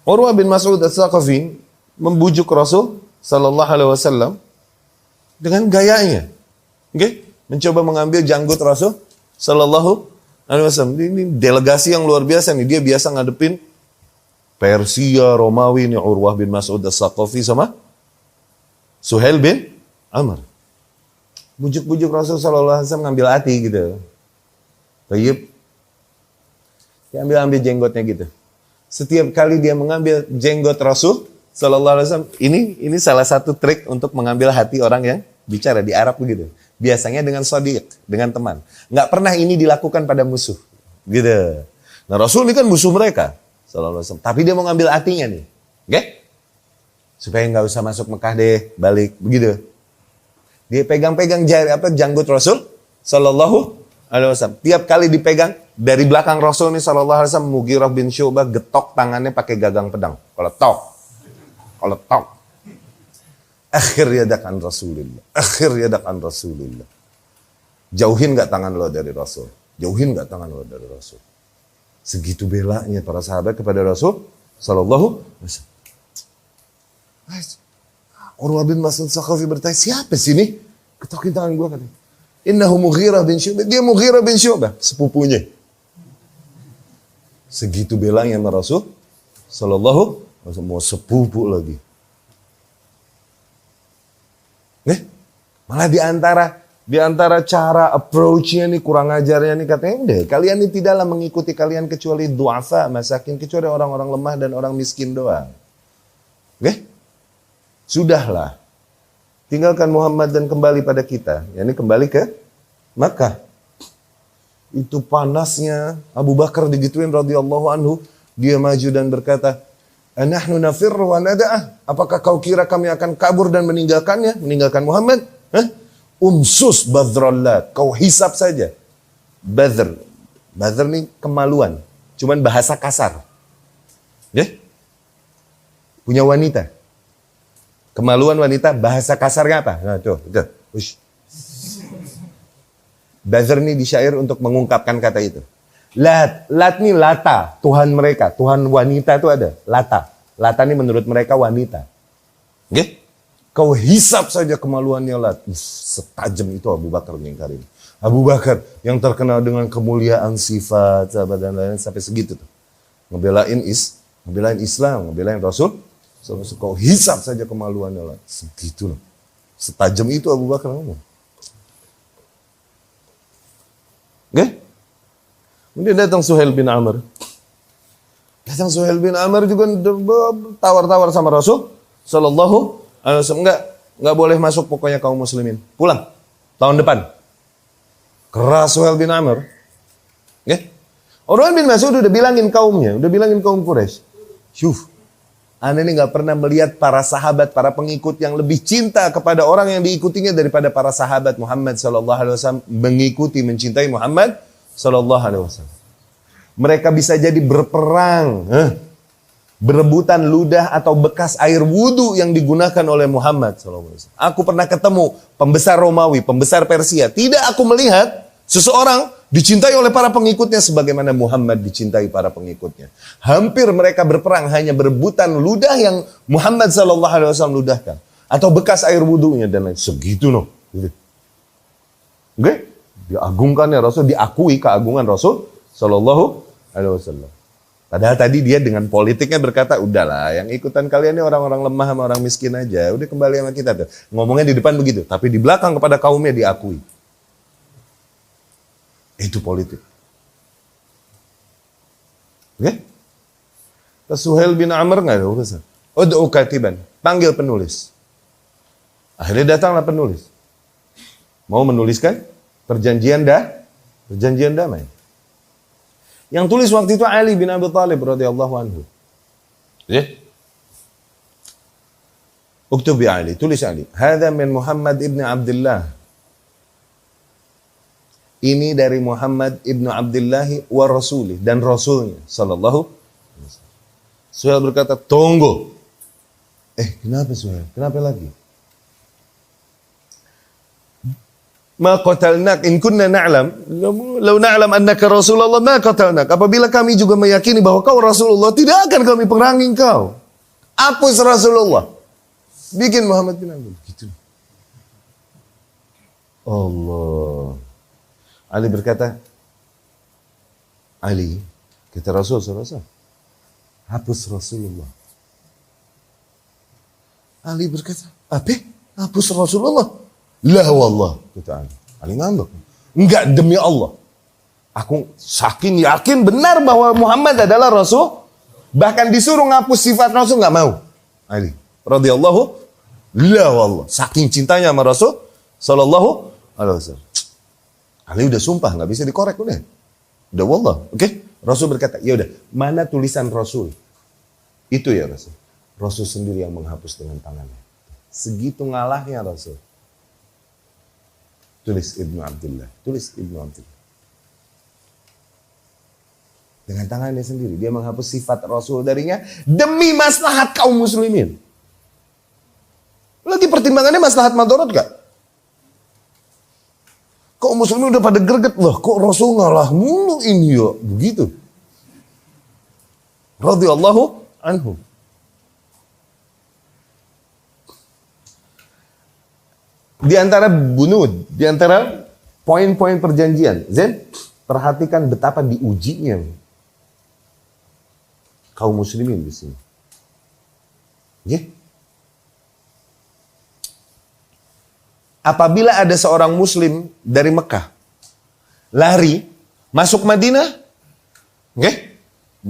Urwah bin Mas'ud Ats-Tsaqafi membujuk Rasul sallallahu alaihi wasallam dengan gayanya. Oke? mencoba mengambil janggut Rasul Sallallahu Alaihi Wasallam. Ini delegasi yang luar biasa nih. Dia biasa ngadepin Persia, Romawi, ini Urwah bin Mas'ud As-Saqafi sama Suhail bin Amr. Bujuk-bujuk Rasul Sallallahu Alaihi Wasallam ngambil hati gitu. Tayyib. Dia ambil jenggotnya gitu. Setiap kali dia mengambil jenggot Rasul Sallallahu Alaihi Wasallam, ini salah satu trik untuk mengambil hati orang yang bicara di Arab begitu. Biasanya dengan sadiq, dengan teman. Nggak pernah ini dilakukan pada musuh, gitu. Nah Rasul ini kan musuh mereka, Sallallahu Alaihi Wasallam. Tapi dia mau ngambil hatinya nih, oke? Supaya nggak usah masuk Mekah deh, balik, begitu. Dia pegang-pegang janggut Rasul Sallallahu Alaihi Wasallam. Tiap kali dipegang dari belakang Rasul nih Sallallahu Alaihi Wasallam, Mughirah bin Syu'bah getok tangannya pakai gagang pedang, kalau tok. Akhir yadakan Rasulullah. Akhir yadakan Rasulullah. Jauhin gak tangan lo dari Rasul. Jauhin gak tangan lo dari Rasul. Segitu belanya para sahabat kepada Rasul Sallallahu Alaihi Wasallam. Urwah bin Mas'ud Saqafi bertanya, siapa sih ini? Ketokin tangan gue katanya. Innahu Mughirah bin Syu'bah. Dia Mughirah bin Syu'bah, sepupunya. Segitu belanya sama Rasul Sallallahu Alaihi Wasallam, mau sepupu lagi. Malah di antara cara approach-nya nih, kurang ajarnya nih, katanya, udah, kalian ini tidaklah mengikuti kalian kecuali du'afa, masakin, kecuali orang-orang lemah dan orang miskin doang. Sudahlah. Tinggalkan Muhammad dan kembali pada kita. Yani kembali ke Makkah. Itu panasnya Abu Bakar digituin radhiyallahu anhu, dia maju dan berkata, "Anahnu nafirru wa nada'ah." Apakah kau kira kami akan kabur dan meninggalkannya, meninggalkan Muhammad? Umsus badrallat, kau hisap saja. Badr nih kemaluan, cuman bahasa kasar. Punya wanita. Kemaluan wanita, bahasa kasarnya apa? Nah, tuh. Badr nih di syair untuk mengungkapkan kata itu. Lat nih Lata, Tuhan mereka, Tuhan wanita itu ada, Lata. Lata ini menurut mereka wanita. Kau hisap saja kemaluannya Lat. Setajam itu Abu Bakar mengingkari. Abu Bakar yang terkenal dengan kemuliaan sifat, sahabat dan lain-lain sampai segitu tuh. Ngebelain Islam, ngebelain Rasul. Kau hisap saja kemaluannya Lat. Segitu loh. Setajam itu Abu Bakar ngomong. Kemudian datang Suhail bin Amr. Suhail bin Amr juga tawar-tawar sama Rasul Sallallahu Alaihi Wasallam. Enggak boleh masuk pokoknya kaum muslimin. Pulang tahun depan. Keras Suhail bin Amr. Urwah bin Mas'ud udah bilangin kaumnya, udah bilangin kaum Quraisy. Anda ini nggak pernah melihat para sahabat, para pengikut yang lebih cinta kepada orang yang diikutinya daripada para sahabat Muhammad Sallallahu Alaihi Wasallam mengikuti, mencintai Muhammad Sallallahu Alaihi Wasallam. Mereka bisa jadi berperang, berebutan ludah atau bekas air wudhu yang digunakan oleh Muhammad Sallallahu Alaihi Wasallam. Aku pernah ketemu pembesar Romawi, pembesar Persia. Tidak aku melihat seseorang dicintai oleh para pengikutnya sebagaimana Muhammad dicintai para pengikutnya. Hampir mereka berperang hanya berebutan ludah yang Muhammad Sallallahu Alaihi Wasallam ludahkan. Atau bekas air wudhunya dan lain. Segitu loh. Diagungkan ya Rasul, diakui keagungan Rasul Sallallahu Alaihi Wasallam. Padahal tadi dia dengan politiknya berkata, udahlah yang ikutan kalian ini orang-orang lemah sama orang miskin aja. Udah kembali sama kita tuh. Ngomongnya di depan begitu. Tapi di belakang kepada kaumnya diakui. Itu politik. Suhail bin Amr nggak ada urusan. Ud'u katiban. Panggil penulis. Akhirnya datanglah penulis. Mau menuliskan perjanjian damai. Yang tulis waktu itu Ali bin Abi Thalib radhiyallahu anhu. Uktub bi Ali, tulis Ali. Hadza min Muhammad ibn Abdullah. Ini dari Muhammad ibn Abdullah wa Rasulih dan Rasulnya sallallahu alaihi wasallam. Suhail berkata, tunggu. Kenapa Suhail? Kenapa lagi? Ma qatalnak in kunna na'lam. Law na'lam annaka Rasulullah ma qatalnak. Apabila kami juga meyakini bahwa kau Rasulullah, tidak akan kami perangi kau. Hapus Rasulullah. Bikin Muhammad bin Abdullah. Gitu. Allah. Ali berkata, Ali, kata Rasul SAW, hapus Rasulullah. Ali berkata, apa? Hapus Rasulullah? La wallah, kata Ali. Ali ngambek. Enggak, demi Allah. Aku saking yakin benar bahwa Muhammad adalah Rasul. Bahkan disuruh ngapus sifat Rasul, nggak mau. Ali radhiyallahu, la wallah. Saking cintanya sama Rasul sallallahu alaihi wasallam. Ali udah sumpah, nggak bisa dikorek udah. Udah wallah, oke? Rasul berkata, ya udah, mana tulisan Rasul? Itu ya Rasul. Rasul sendiri yang menghapus dengan tangannya. Segitu ngalahnya Rasul. Tulis Ibnu Abdullah, tulis Ibnu Abdullah. Dengan tangannya sendiri, dia menghapus sifat Rasul darinya demi maslahat kaum muslimin. Lagi pertimbangannya maslahat madarat gak? Kaum muslimin udah pada greget loh, kok Rasul ngalah mulu ini ya, begitu. Radhiyallahu anhum. Di antara bunud, di antara poin-poin perjanjian, Zen, perhatikan betapa diujinya kaum muslimin di sini. Ya. Apabila ada seorang muslim dari Mekah lari masuk Madinah, okay,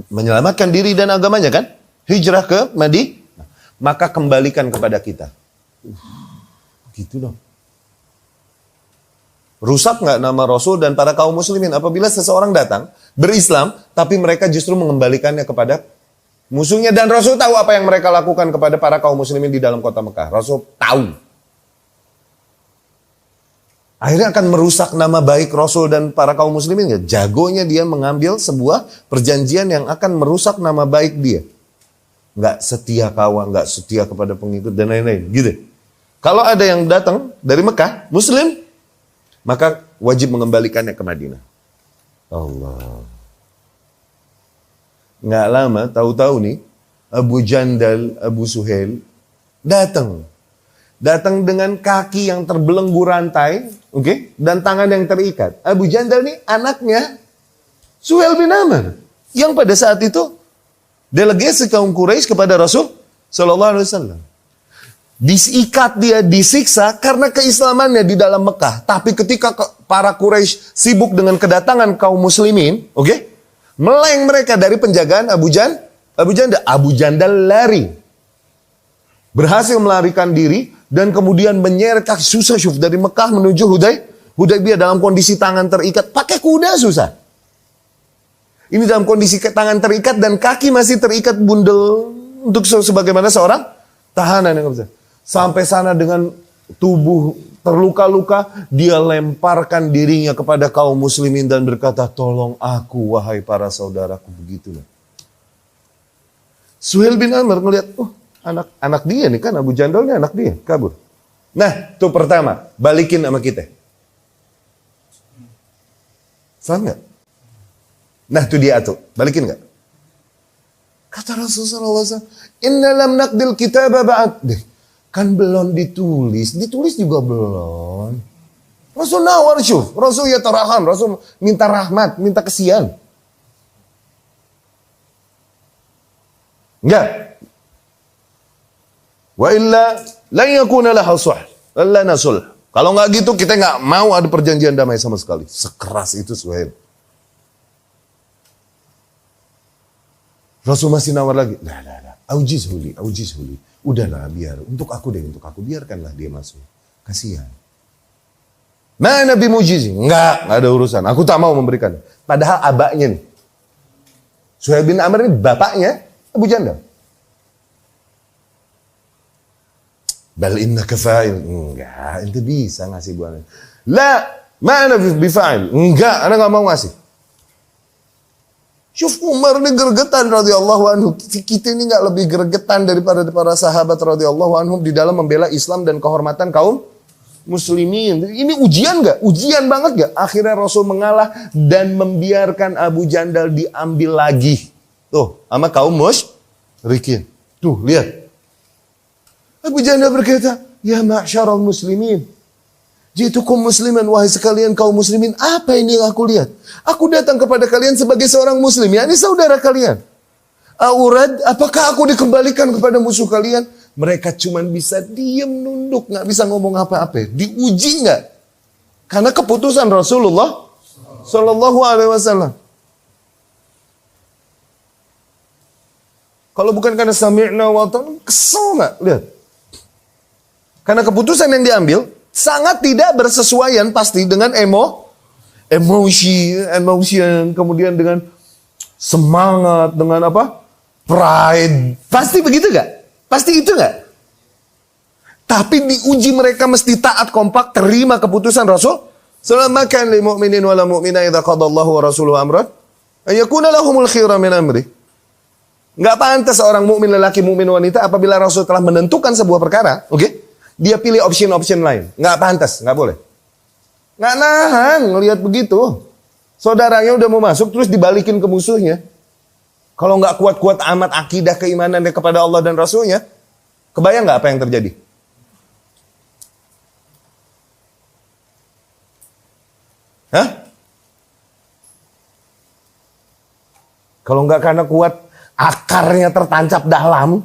menyelamatkan diri dan agamanya kan, hijrah ke Madinah, maka kembalikan kepada kita. Gitu dong. Rusak nggak nama Rasul dan para kaum muslimin apabila seseorang datang berislam tapi mereka justru mengembalikannya kepada musuhnya, dan Rasul tahu apa yang mereka lakukan kepada para kaum muslimin di dalam kota Mekah. Rasul tahu. Akhirnya akan merusak nama baik Rasul dan para kaum muslimin. Ya, jagonya dia mengambil sebuah perjanjian yang akan merusak nama baik dia. Nggak setia kawan, nggak setia kepada pengikut dan lain-lain. Gitu. Kalau ada yang datang dari Mekah, muslim, maka wajib mengembalikannya ke Madinah. Allah. Nggak lama, tahu-tahu nih, Abu Jandal, Abu Suhail, datang. Datang dengan kaki yang terbelenggu rantai, oke, dan tangan yang terikat. Abu Jandal nih anaknya Suhail bin Amr, yang pada saat itu delegasi kaum Quraisy kepada Rasul Sallallahu Alaihi Wasallam. Diikat dia, disiksa karena keislamannya di dalam Mekah. Tapi ketika para Quraisy sibuk dengan kedatangan kaum muslimin, oke, meleng mereka dari penjagaan Abu Jandal lari. Berhasil melarikan diri dan kemudian menyeret kaki, susah dari Mekah menuju Hudaybiyah dalam kondisi tangan terikat. Pakai kuda susah. Ini dalam kondisi tangan terikat dan kaki masih terikat bundel untuk sebagaimana seorang tahanan yang bisa. Sampai sana dengan tubuh terluka-luka, dia lemparkan dirinya kepada kaum muslimin dan berkata, tolong aku wahai para saudaraku, begitulah. Suhail bin Amr ngelihat, anak dia nih kan, Abu Jandal nih anak dia, kabur. Nah, itu pertama, balikin sama kita. Faham gak? Nah, itu dia tuh, balikin gak? Kata Rasulullah SAW, inna lam naqdil kitaba ba'd. Kan belum ditulis juga belum. Rasul nawar syuf, Rasul ya taraham, Rasul minta rahmat, minta kesian. Enggak. Wa illa la yakuna laha sulh, la nasul. Kalau enggak gitu kita enggak mau ada perjanjian damai sama sekali. Sekeras itu Suhail. Rasul masih nawar lagi. Lah. Aujizhuli. Udahlah biar, untuk aku, biarkanlah dia masuk. Kasihan. Mana Nabi mujiz? Enggak ada urusan. Aku tak mau memberikan. Padahal abaknya nih. Suhail bin Amr ini bapaknya Abu Jandal. Bal innaka fa'il. Enggak, ente bisa ngasih buahnya. La, mana bifa'il? Enggak, ana enggak mau ngasih. Syuf Umar ini gregetan radhiyallahu anhu. Kita ini nggak lebih gregetan daripada para sahabat radhiyallahu anhum di dalam membela Islam dan kehormatan kaum muslimin. Ini ujian nggak? Ujian banget nggak? Akhirnya Rasul mengalah dan membiarkan Abu Jandal diambil lagi. Tuh, sama kaum musyrikin. Tuh, lihat. Abu Jandal berkata, ya ma'syaral muslimin, Ji'tukum musliman, wahai sekalian kaum muslimin, apa ini yang aku lihat? Aku datang kepada kalian sebagai seorang muslim, yakni saudara kalian. Aurad, apakah aku dikembalikan kepada musuh kalian? Mereka cuma bisa diam nunduk, nggak bisa ngomong apa-apa. Diuji nggak? Karena keputusan Rasulullah Sallallahu Alaihi Wasallam. Kalau bukan karena sami'na wa ta'na, kesel nggak? Lihat. Karena keputusan yang diambil sangat tidak bersesuaian pasti dengan emosi yang kemudian dengan semangat, dengan apa? Pride. Pasti begitu gak? Pasti itu gak? Tapi diuji mereka mesti taat kompak, terima keputusan Rasul. Selama kan lil mu'minin wal mu'minah idza qadallahu wa rasuluhu amran ay yakuna lahumul khiyara min amri. Enggak pantas seorang mukmin lelaki, mukmin wanita apabila Rasul telah menentukan sebuah perkara, oke? Dia pilih option lain. Enggak pantas, enggak boleh. Enggak nahan ngelihat begitu. Saudaranya udah mau masuk terus dibalikin ke musuhnya. Kalau enggak kuat-kuat amat akidah keimanannya kepada Allah dan Rasulnya, kebayang enggak apa yang terjadi? Hah? Kalau enggak karena kuat, akarnya tertancap dalam,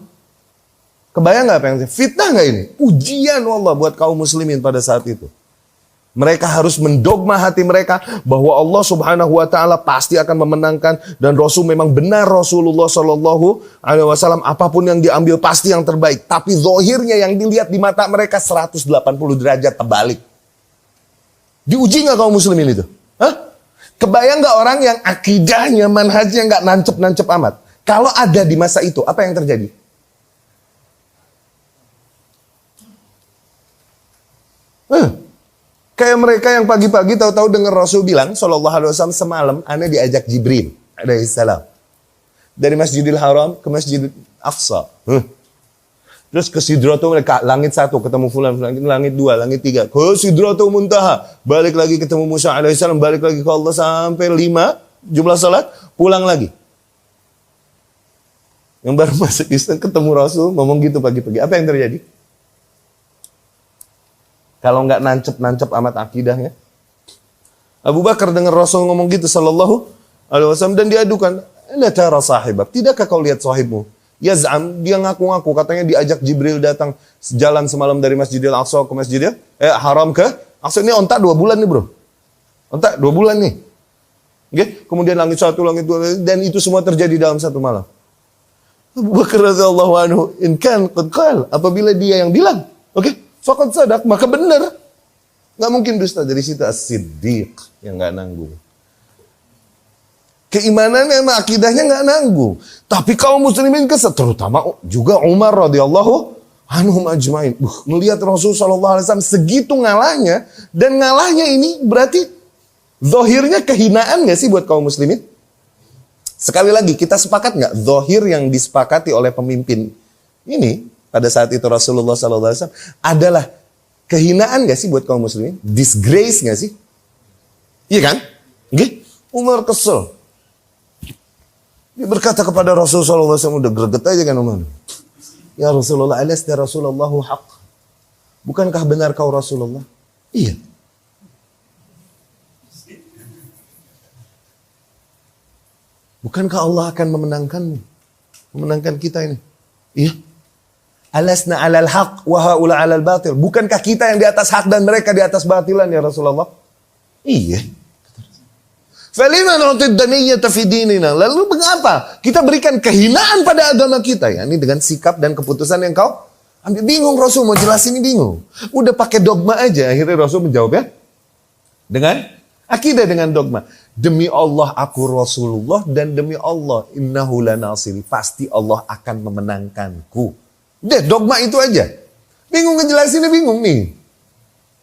kebayang nggak apa yang fitnah nggak ini? Ujian Allah buat kaum muslimin pada saat itu. Mereka harus mendogma hati mereka bahwa Allah Subhanahu Wa Taala pasti akan memenangkan dan Rasul memang benar. Rasulullah Shallallahu Alaihi Wasallam apapun yang diambil pasti yang terbaik. Tapi zahirnya yang dilihat di mata mereka 180 derajat terbalik. Diuji nggak kaum muslimin itu? Hah? Kebayang nggak orang yang akidahnya, manhajnya nggak nancep-nancep amat? Kalau ada di masa itu, apa yang terjadi? Kayak mereka yang pagi-pagi tahu-tahu dengar Rasul bilang, Sallallahu Alaihi Wasallam, semalam Anda diajak Jibril alaihissalam dari Masjidil Haram ke Masjidil Aqsa. Terus ke Sidratul Muntaha, langit 1 ketemu fulan, langit 2, langit 3, ke Sidratul Muntaha, balik lagi ketemu Musa alaihissalam, balik lagi ke Allah sampai 5 jumlah salat, pulang lagi. Yang baru masuk Islam ketemu Rasul ngomong gitu pagi-pagi. Apa yang terjadi? Kalau nggak nancep-nancep amat akidahnya. Abu Bakar dengar Rasul ngomong gitu Sallallahu Alaihi Wasallam dan diadukan. La tara sahibak. Tidakkah kau lihat sahibmu? Yaz'am, dia ngaku-ngaku katanya diajak Jibril datang jalan semalam dari Masjidil Aqsa ke Masjidil Haram ke Aqsa. Ini ontak 2 bulan nih bro. Ontak 2 bulan nih. Okay? Kemudian langit 1, langit 2, dan itu semua terjadi dalam satu malam. Abu Bakar radhiyallahu anhu, in kan qad qala, apabila dia yang bilang, oke, faqad sadaq, maka benar. Enggak mungkin dusta. Dari situ as-siddiq yang enggak nanggung. Keimanannya sama akidahnya enggak nanggung. Tapi kaum muslimin terutama juga Umar radhiyallahu anhum ajmain. Melihat Rasul sallallahu alaihi wasallam segitu ngalahnya, dan ngalahnya ini berarti zahirnya kehinaan enggak sih buat kaum muslimin? Sekali lagi, kita sepakat nggak? Zahir yang disepakati oleh pemimpin ini pada saat itu Rasulullah SAW adalah kehinaan nggak sih buat kaum muslimin? Disgrace nggak sih? Iya kan? Okay? Umar kesel. Dia berkata kepada Rasulullah SAW, udah greget aja kan Umar. Ya Rasulullah, alasna Rasulullahu haq. Bukankah benar kau Rasulullah? Iya. Bukankah Allah akan memenangkanmu? Memenangkan kita ini? Iya. Alasna alal haq wa haula alal batil. Bukankah kita yang di atas hak dan mereka di atas batilan ya Rasulullah? Iya. Falima nu'tid daniyata fi dinina. Lalu mengapa kita berikan kehinaan pada agama kita? Ya, ini dengan sikap dan keputusan yang kau ambil. Bingung Rasul mau jelasin ini bingung. Udah pakai dogma aja. Akhirnya Rasul menjawab ya dengan akidah, dengan dogma. Demi Allah aku Rasulullah, dan demi Allah innahu lanasiri, pasti Allah akan memenangkanku. Udah dogma itu aja. Bingung ngejelasinnya, bingung nih.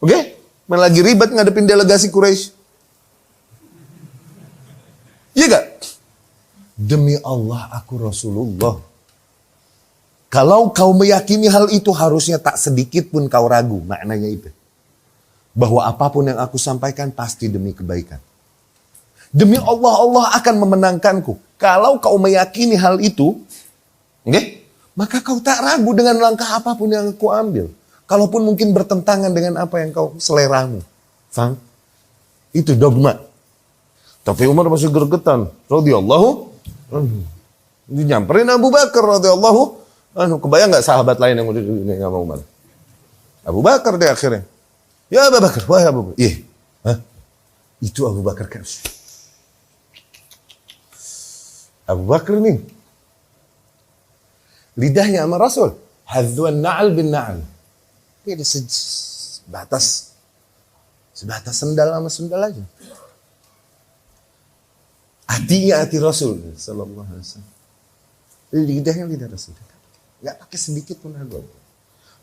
Oke? Malah lagi ribet ngadepin delegasi Quraisy. Iya gak? Demi Allah aku Rasulullah. Kalau kau meyakini hal itu, harusnya tak sedikit pun kau ragu. Maknanya itu. Bahwa apapun yang aku sampaikan pasti demi kebaikan. Demi Allah, Allah akan memenangkanku. Kalau kau meyakini hal itu, okay, maka kau tak ragu dengan langkah apapun yang aku ambil. Kalaupun mungkin bertentangan dengan apa yang kau seleramu. Faham? Itu dogma. Tapi Umar masih gregetan. Radhiyallahu anhu. Nyamperin Abu Bakar radhiyallahu anhu. Kebayang gak sahabat lain yang udah ini sama Umar? Abu Bakar deh akhirnya. Ya Abu Bakar, wahai Abu Bakar. Iya. Hah? Itu Abu Bakar kan. Abu Bakar nih. Lidahnya sama Rasul. Hadzuan na'al bin na'al. Ini sebatas sendal sama sendal aja. Hatinya hati Rasul sallallahu alaihi wasallam. Lidahnya lidah Rasul. Enggak pakai sedikit pun ragu.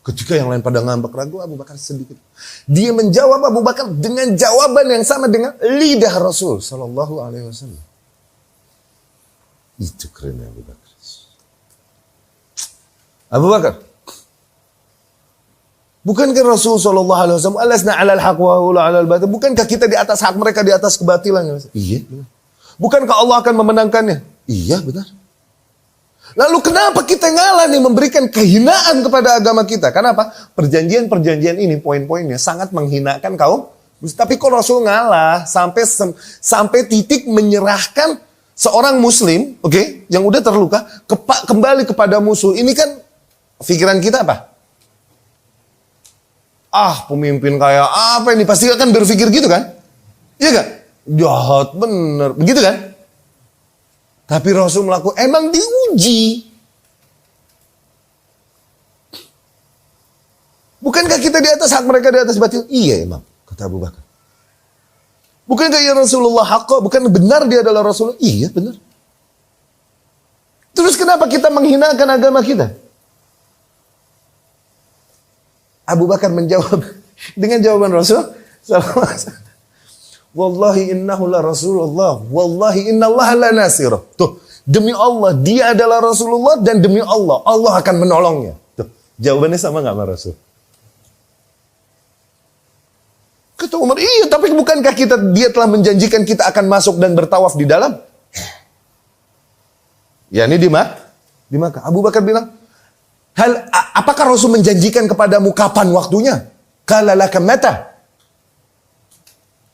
Ketika yang lain pada ngambek ragu, Abu Bakar sedikit. Dia menjawab Abu Bakar dengan jawaban yang sama dengan lidah Rasul sallallahu alaihi wasallam. Itu kerennya Abu Bakar. Abu Bakar. Bukankah Rasul sallallahu alaihi wasallam alasna 'alal haqq wa huwa 'alal batil? Bukankah kita di atas hak, mereka di atas kebatilan? Iya, benar. Bukankah Allah akan memenangkannya? Iya, benar. Lalu kenapa kita ngalah nih memberikan kehinaan kepada agama kita? Kenapa? Perjanjian-perjanjian ini poin-poinnya sangat menghinakan kaum. Tapi kok Rasul ngalah sampai titik menyerahkan seorang muslim, oke, yang udah terluka kembali kepada musuh. Ini kan pikiran kita apa? Ah, pemimpin kayak apa ini? Pasti akan berpikir gitu kan? Iya gak? Jahat bener, begitu kan? Tapi Rasul melakukan, emang diuji. Bukankah kita di atas hak, mereka di atas batil? Iya emang, kata Abu Bakar. Bukankah ya Rasulullah haqqa? Bukan benar dia adalah Rasulullah? Iya benar. Terus kenapa kita menghinakan agama kita? Abu Bakar menjawab dengan jawaban Rasul. Wallahi innahu la Rasulullah. Wallahi innallaha la nasirah. Tuh, demi Allah dia adalah Rasulullah dan demi Allah akan menolongnya. Tuh, jawabannya sama nggak sama Rasul? Kata Umar, iya, tapi bukankah dia telah menjanjikan kita akan masuk dan bertawaf di dalam? Ya ini di Makkah. Abu Bakar bilang, apakah Rasul menjanjikan kepadamu kapan waktunya? Qala laka mata.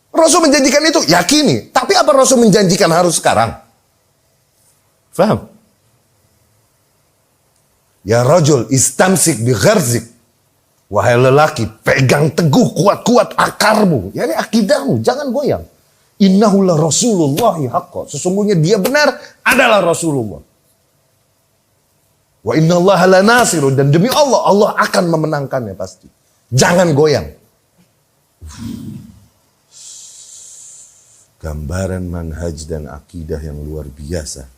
Rasul menjanjikan itu, yakini. Tapi apa Rasul menjanjikan harus sekarang? Faham? Ya rajul istamsik bi gharzik. Wahai lelaki, pegang teguh kuat-kuat akarmu. Ya ini akidahmu, jangan goyang. Innahu la Rasulullahi haqqa. Sesungguhnya dia benar adalah Rasulullah. Wa innallaha la nasirun. Dan demi Allah, Allah akan memenangkannya pasti. Jangan goyang. Gambaran manhaj dan akidah yang luar biasa.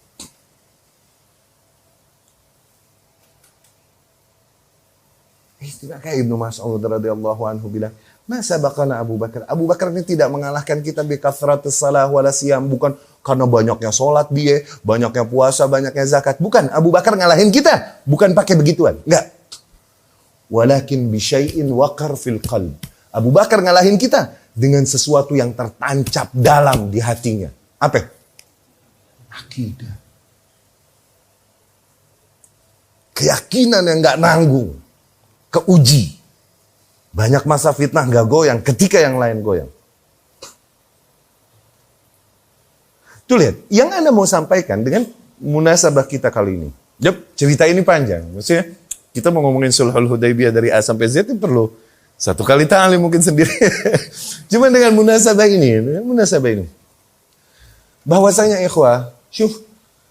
Tidak kayak Ibnu Mas'ud radhiyallahu anhu bilang, masa bakana Abu Bakar? Abu Bakar ini tidak mengalahkan kita bi kathratis salah wala siyam, bukan karena banyaknya sholat dia, banyaknya puasa, banyaknya zakat. Bukan, Abu Bakar ngalahin kita, bukan pakai begituan. Enggak. Walakin bi syai'in waqar fil qalb. Abu Bakar ngalahin kita dengan sesuatu yang tertancap dalam di hatinya. Apa? Akidah. Keyakinan yang enggak nanggung. Keuji. Banyak masa fitnah gak goyang ketika yang lain goyang. Tuh lihat, yang Anda mau sampaikan dengan munasabah kita kali ini. Yep, cerita ini panjang. Maksudnya, kita mau ngomongin Sulhul Hudaybiyah dari A sampai Z itu perlu satu kali ta'lim mungkin sendiri. Cuma dengan munasabah ini. Bahwasanya ikhwah,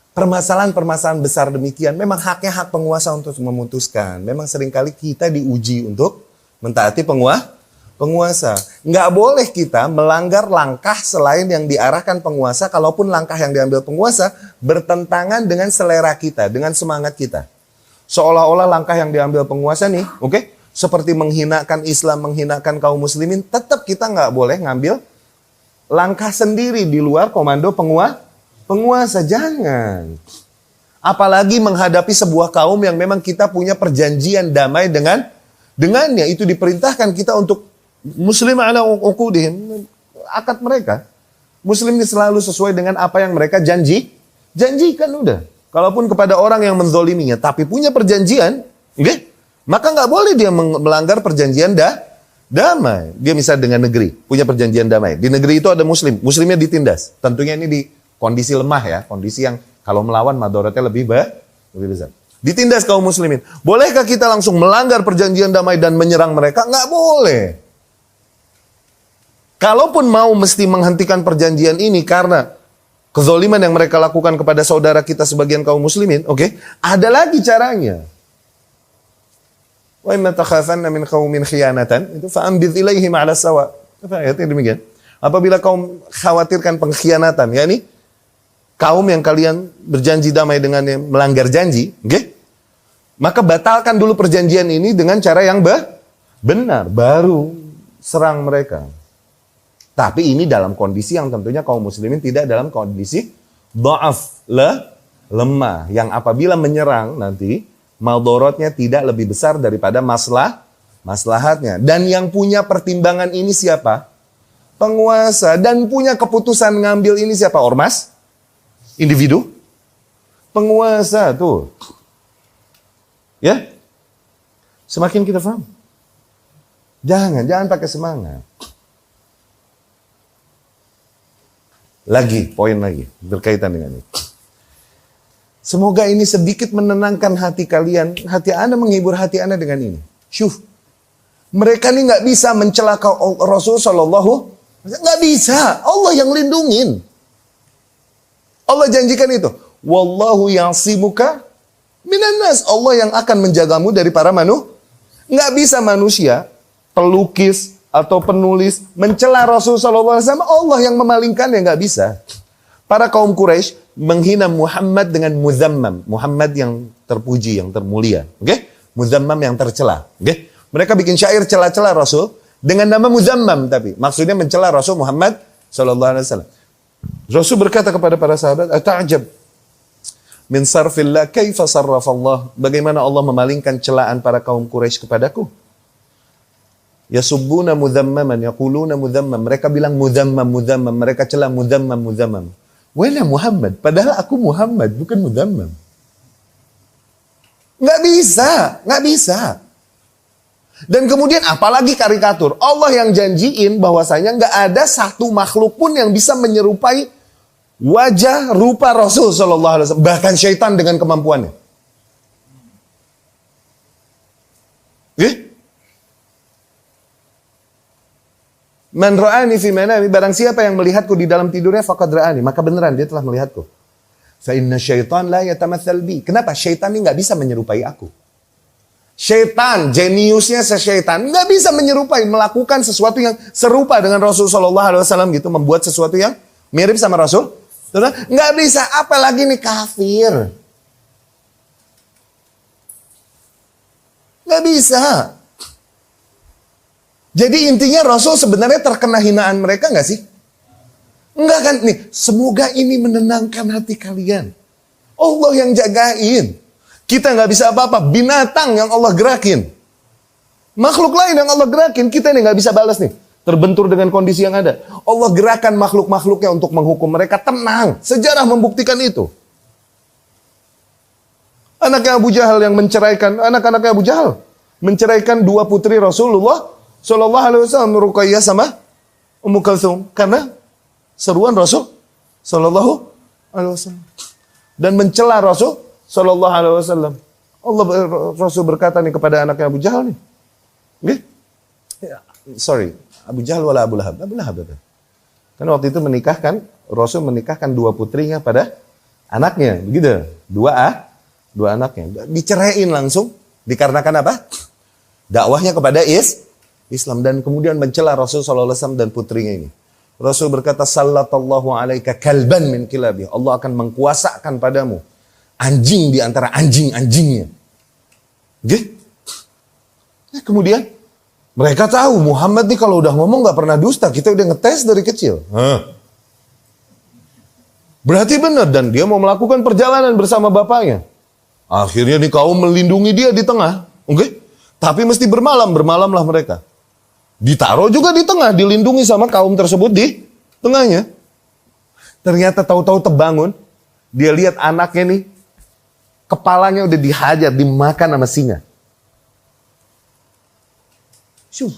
permasalahan-permasalahan besar demikian, memang haknya hak penguasa untuk memutuskan. Memang seringkali kita diuji untuk mentaati penguasa. Nggak boleh kita melanggar langkah selain yang diarahkan penguasa, kalaupun langkah yang diambil penguasa bertentangan dengan selera kita, dengan semangat kita. Seolah-olah langkah yang diambil penguasa nih, seperti menghinakan Islam, menghinakan kaum muslimin, tetap kita nggak boleh ngambil langkah sendiri di luar komando penguasa, jangan. Apalagi menghadapi sebuah kaum yang memang kita punya perjanjian damai dengannya. Itu diperintahkan kita untuk muslim ala uqudihim, akad mereka. Muslim ini selalu sesuai dengan apa yang mereka janjikan udah. Kalaupun kepada orang yang menzoliminya, tapi punya perjanjian, Maka nggak boleh dia melanggar perjanjian damai. Dia misalnya dengan negeri, punya perjanjian damai. Di negeri itu ada muslimnya ditindas. Tentunya ini di kondisi lemah ya, kondisi yang kalau melawan madaratnya lebih besar. Ditindas kaum muslimin. Bolehkah kita langsung melanggar perjanjian damai dan menyerang mereka? Nggak boleh. Kalaupun mau mesti menghentikan perjanjian ini karena kezoliman yang mereka lakukan kepada saudara kita sebagian kaum muslimin, oke? Ada lagi caranya. Wa imma takhafanna min qaumin khiyanatan, itu fa'ambidh ilaihim 'ala sawa. Ayatnya demikian. Apabila kaum khawatirkan pengkhianatan, yakni kaum yang kalian berjanji damai dengannya melanggar janji, oke? Maka batalkan dulu perjanjian ini dengan cara yang benar, baru serang mereka. Tapi ini dalam kondisi yang tentunya kaum muslimin tidak dalam kondisi dha'af, lemah. Yang apabila menyerang nanti, maldorotnya tidak lebih besar daripada maslahatnya. Dan yang punya pertimbangan ini siapa? Penguasa. Dan punya keputusan ngambil ini siapa? Ormas? Individu? Penguasa tuh. Ya? Semakin kita paham. Jangan pakai semangat. Poin lagi, berkaitan dengan ini. Semoga ini sedikit menenangkan hati kalian, hati Anda, menghibur hati Anda dengan ini. Syuf, mereka ini nggak bisa mencela Rasul Sallallahu, nggak bisa. Allah yang lindungin. Allah janjikan itu. Wallahu ya'simuka minan nas. Allah yang akan menjagamu dari para manusia. Nggak bisa manusia, pelukis, atau penulis mencela Rasul SAW, Allah yang memalingkan, ya nggak bisa. Para kaum Quraisy menghina Muhammad dengan muzammam, Muhammad yang terpuji, yang termulia, oke? Muzammam yang tercela, oke? Mereka bikin syair cela-cela Rasul dengan nama muzammam, tapi maksudnya mencela Rasul Muhammad SAW. Rasul berkata kepada para sahabat, "Ata'jab min sarfillah kaifa sarrafallah." Bagaimana Allah memalingkan celaan para kaum Quraisy kepadaku? Yasubbuna mudhammaman, yaquluna mudhammam. Mereka bilang mudhammam. Mereka cela mudhammam. Wala Muhammad. Padahal aku Muhammad, bukan mudhammam. Nggak bisa. Dan kemudian apalagi karikatur. Allah yang janjiin bahwasanya nggak ada satu makhluk pun yang bisa menyerupai wajah rupa Rasul SAW. Bahkan syaitan dengan kemampuannya. Man ra'ani fi manami, barang siapa yang melihatku di dalam tidurnya faqad ra'ani, maka beneran dia telah melihatku. Fa inna syaitan la yatamatsal bi. Kenapa? Syaitan ini nggak bisa menyerupai aku. Syaitan, jeniusnya syaitan nggak bisa menyerupai, melakukan sesuatu yang serupa dengan Rasul SAW gitu, membuat sesuatu yang mirip sama Rasul. Nggak bisa, apalagi nih kafir. Nggak bisa. Jadi intinya Rasul sebenarnya terkena hinaan mereka nggak sih? Enggak kan? Nih, semoga ini menenangkan hati kalian. Allah yang jagain. Kita nggak bisa apa-apa. Binatang yang Allah gerakin. Makhluk lain yang Allah gerakin. Kita ini nggak bisa balas nih. Terbentur dengan kondisi yang ada. Allah gerakan makhluk-makhluknya untuk menghukum mereka. Tenang. Sejarah membuktikan itu. Anaknya Abu Jahal yang menceraikan. Anak-anaknya Abu Jahal menceraikan dua putri Rasulullah Sallallahu Alaihi Wasallam, Ruqayyah sama Ummu Kalthum, karena seruan Rasul Sallallahu Alaihi Wasallam dan mencela Rasul Sallallahu Alaihi Wasallam. Rasul berkata nih kepada anaknya Abu Jahal nih, Abu Jahal wala Abu Lahab. Karena waktu itu Rasul menikahkan dua putrinya pada anaknya, begitu, dua anaknya, diceraiin langsung dikarenakan apa? Dakwahnya kepada Islam, dan kemudian mencela Rasul SAW dan putrinya ini. Rasul berkata, Sallallahu alaika kalban min kilabi. Allah akan mengkuasakan padamu anjing di antara anjing-anjingnya. Okay? Kemudian mereka tahu Muhammad nih kalau udah ngomong gak pernah dusta. Kita udah ngetes dari kecil. Berarti benar, dan dia mau melakukan perjalanan bersama bapaknya. Akhirnya nih kaum melindungi dia di tengah. Oke? Tapi mesti bermalamlah mereka. Ditaruh juga di tengah, dilindungi sama kaum tersebut di tengahnya. Ternyata tahu-tahu terbangun, dia lihat anaknya nih, kepalanya udah dihajar, dimakan sama singa. Syuh.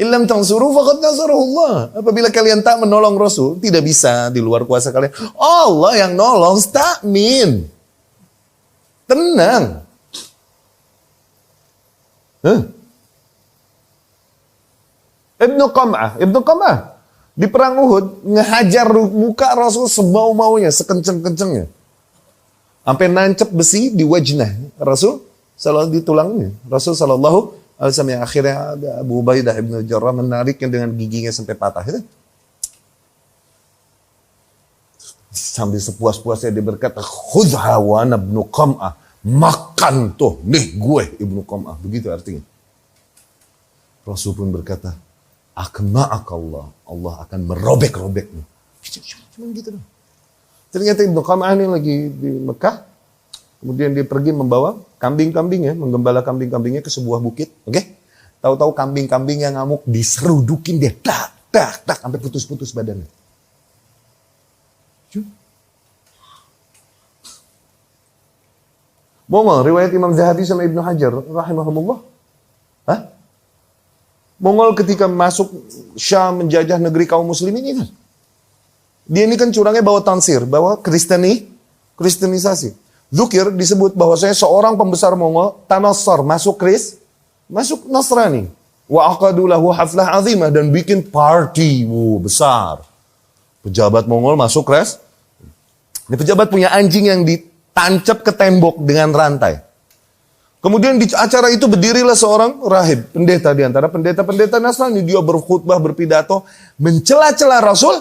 Illam tansuru faqad nasarahullah. Apabila kalian tak menolong Rasul, tidak bisa di luar kuasa kalian. Allah yang nolong, stakmin. Tenang. Ibnu Qam'ah di perang Uhud ngehajar muka Rasul semau-maunya, sekenceng-kencengnya. Sampai nancep besi di wajnah Rasul, di tulangnya. Rasul sallallahu alaihi wasallam yang akhirnya Abu Ubaidah ibn Jarrah menariknya dengan giginya sampai patah. Gitu. Sambil sepuas-puasnya dia berkata, "Khudha wa ana ibnu Qam'ah." Makan tuh, nih gue Ibnu Qam'ah. Begitu artinya. Rasul pun berkata, "Akma'akallah." Allah akan merobek-robekmu. Cuma gitu dong. Ternyata Ibnu Qam'ah ini lagi di Mekah. Kemudian dia pergi membawa kambing-kambingnya, menggembala kambing-kambingnya ke sebuah bukit. Oke? Tahu-tahu kambing-kambing yang ngamuk diserudukin dia. Tak, sampai putus-putus badannya. Mongol, riwayat Imam Zahabi sama Ibnu Hajar, rahimahumullah. Mongol ketika masuk Syam menjajah negeri kaum muslimin ini kan. Dia ini kan curangnya bawa tansir, bawa kristenisasi. Dzukir disebut bahwa saya seorang pembesar Mongol, tanassar, masuk Nasrani. Wa aqadu lahu haflah azimah dan bikin party besar. Pejabat Mongol masuk Ini pejabat punya anjing yang ditancap ke tembok dengan rantai. Kemudian di acara itu berdirilah seorang rahib, pendeta di antara pendeta-pendeta Nasrani. Dia berkhutbah, berpidato, mencela-cela Rasul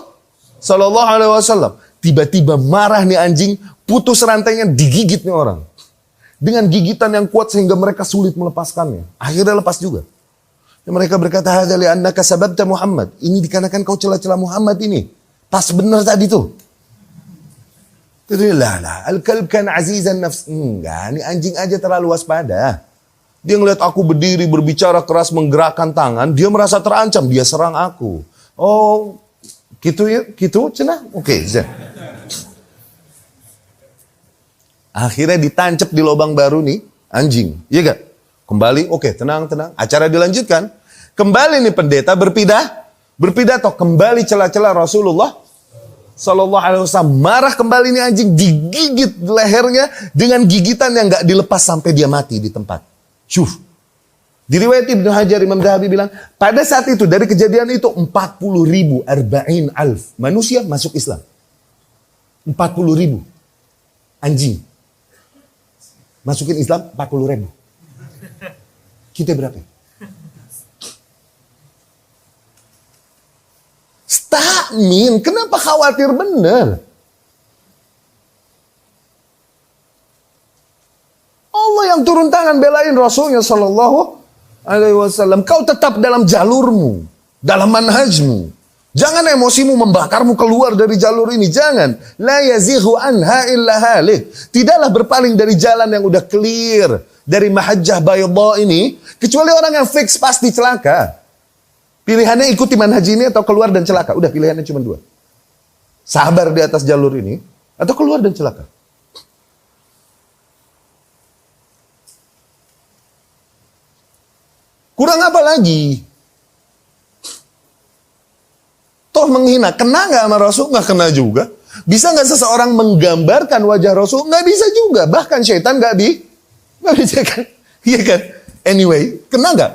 Sallallahu Alaihi Wasallam. Tiba-tiba marah nih anjing, putus rantainya, digigit nih orang. Dengan gigitan yang kuat sehingga mereka sulit melepaskannya. Akhirnya lepas juga. Dan mereka berkata, "Hadza li'annaka sababta Muhammad." Ini dikarenakan kau cela-cela Muhammad ini. Pas benar tadi tuh. Al-kalb kan azizan nafs. Enggak, ini anjing aja terlalu waspada. Dia ngeliat aku berdiri, berbicara keras, menggerakkan tangan. Dia merasa terancam, dia serang aku. Oh, gitu ya? Gitu, cenah? Oke, akhirnya ditancap di lubang baru nih, anjing. Iya gak? Kembali, oke, tenang. Acara dilanjutkan. Kembali nih pendeta berpidato. Kembali celah-celah Rasulullah Sallallahu Alaihi Wasallam. Marah kembali nih anjing, digigit lehernya dengan gigitan yang gak dilepas sampai dia mati di tempat. Di riwayat Ibnu Hajar, Imam Zahabi bilang, pada saat itu, dari kejadian itu 40.000, 40.000 manusia masuk Islam. 40.000 anjing masukin Islam 40.000. Kita berapa? Stakmin, kenapa khawatir benar? Allah yang turun tangan belain Rasulnya Sallallahu Alaihi Wasallam. Kau tetap dalam jalurmu, dalam manhajmu. Jangan emosimu membakarmu keluar dari jalur ini. Jangan. La yazighu anha illa halik. Tidaklah berpaling dari jalan yang udah clear. Dari mahajjah bayadha ini. Kecuali orang yang fix pasti celaka. Pilihannya ikuti manhaj ini atau keluar dan celaka. Udah pilihannya cuma dua. Sabar di atas jalur ini. Atau keluar dan celaka. Kurang apa lagi? Toh menghina, kena gak sama Rasul? Gak kena juga. Bisa gak seseorang menggambarkan wajah Rasul? Gak bisa juga. Bahkan syaitan gak bisa kan? Iya kan? Anyway, kena gak?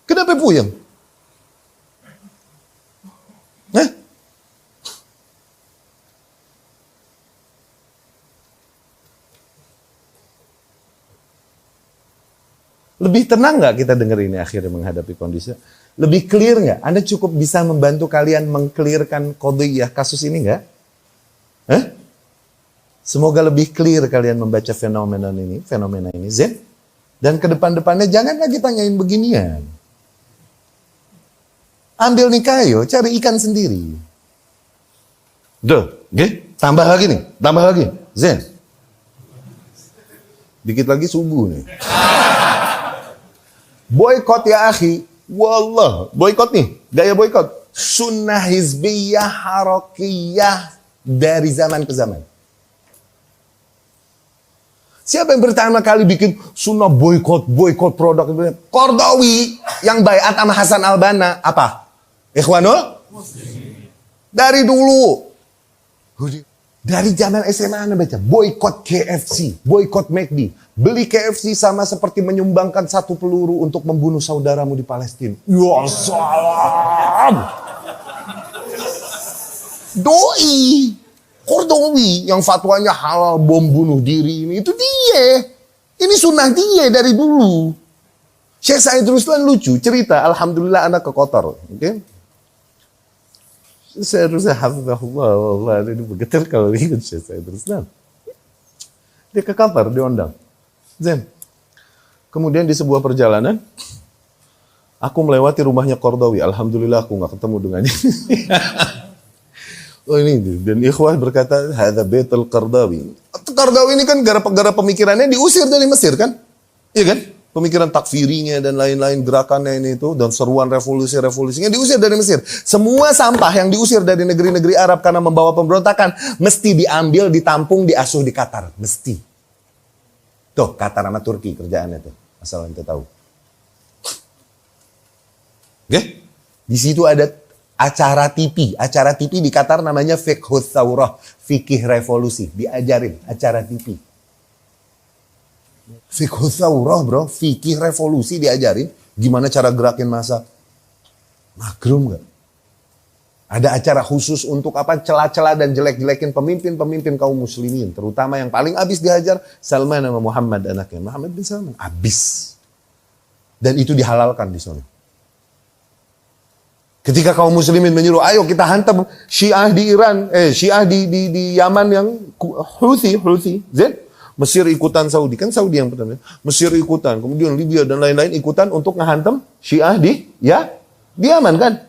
Kenapa puyeng? Lebih tenang gak kita dengar ini akhirnya menghadapi kondisi? Lebih clear gak? Anda cukup bisa membantu kalian mengclearkan qadhiyah kasus ini gak? Semoga lebih clear kalian membaca fenomena ini. Zen? Dan ke depan-depannya jangan lagi tanyain beginian. Ambil nih kayu, cari ikan sendiri. Tambah lagi. Zen? Dikit lagi subuh nih. Boykot ya akhi. Wallah, boykot nih. Gaya boykot. Sunnah hizbiyah harakiyah dari zaman ke zaman. Siapa yang pertama kali bikin sunnah boykot produk? Qardawi yang baiat sama Hasan Al-Banna. Apa? Ikhwanul? Dari dulu. Dari zaman SMA Anda baca. Boykot KFC. Boykot McD. Beli KFC sama seperti menyumbangkan satu peluru untuk membunuh saudaramu di Palestina. Ya salam. Doi. Qardawi yang fatwanya halal bom bunuh diri ini. Itu dia. Ini sunnah dia dari dulu. Syekh Said Ruslan lucu. Cerita. Alhamdulillah anak ke Qatar. Oke. Syekh Ruslan hafizahullah. Wallah ini begitu kalau ingat Syekh Said Ruslan. Dia ke Qatar diundang. Zen. Kemudian di sebuah perjalanan. Aku melewati rumahnya Qardawi. Alhamdulillah aku gak ketemu dengannya. Oh ini, dan ikhwah berkata, hadza baitul Qardawi. Qardawi ini kan gara-gara pemikirannya diusir dari Mesir kan? Iya kan? Pemikiran takfirinya dan lain-lain gerakannya ini itu, dan seruan revolusinya diusir dari Mesir. Semua sampah yang diusir dari negeri-negeri Arab karena membawa pemberontakan, mesti diambil, ditampung, diasuh di Qatar. Mesti. Tuh, Qatar sama Turki kerjaannya tuh. Asal ente tahu. Oke? Di situ ada acara TV di Qatar namanya Fiqhus Thawrah, fikih revolusi, diajarin acara TV. Fiqhus Thawrah bro, fikih revolusi diajarin, gimana cara gerakin massa. Makrum gak? Ada acara khusus untuk apa? Celah-celah dan jelek-jelekin pemimpin kaum muslimin, terutama yang paling abis dihajar Salman sama Muhammad anaknya, Muhammad bin Salman, abis. Dan itu dihalalkan di sana. Ketika kaum muslimin menyuruh, ayo kita hantam Syiah di Iran, Syiah di Yaman yang Houthi, Mesir ikutan Saudi, kan Saudi yang pertama, Mesir ikutan, kemudian Libya dan lain-lain ikutan untuk ngehantam Syiah di Yaman kan,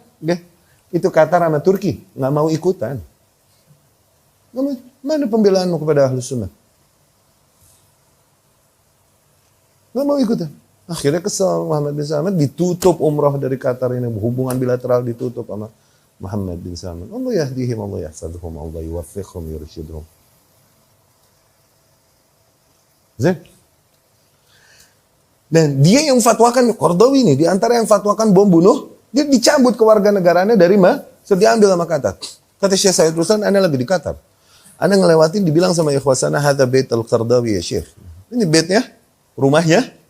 itu Qatar sama Turki nggak mau ikutan. Mana pembelaanmu kepada Ahlus Sunnah? Nggak mau ikutan. Akhirnya kesel Muhammad bin Salman, ditutup umrah dari Qatar ini, hubungan bilateral ditutup sama Muhammad bin Salman. Allah yahdihim, Allah yahsaduhum, Allah yuwaffiqhum, yursyidhum. Dan dia yang fatwakan, Qardawi ini, di antara yang fatwakan bom bunuh, dia dicabut kewarganegaranya dari diambil sama Qatar. Kata Syekh Said Ruslan, Anda lagi di Qatar. Anda ngelewatin, dibilang sama ikhwasana, hadza baitul Qardawi ya Syekh. Ini baitnya, rumahnya,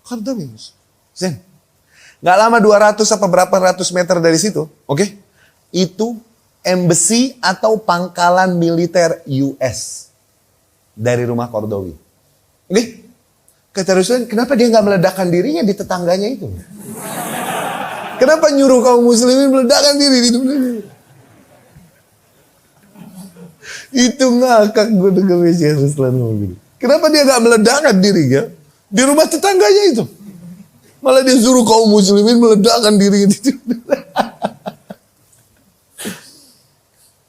Qardawi. Zen. Nggak lama 200 apa berapa ratus meter dari situ, oke? Itu embassy atau pangkalan militer US dari rumah Qardawi. Oke? Kata Rasulullah, kenapa dia nggak meledakkan dirinya di tetangganya itu? Kenapa nyuruh kaum muslimin meledakkan diri di tetangganya? Itu ngakak gue dengar Syekh Ruslan ngomong gitu. Kenapa dia nggak meledakkan dirinya di rumah tetangganya itu? Malah dia suruh kaum muslimin meledakkan diri itu.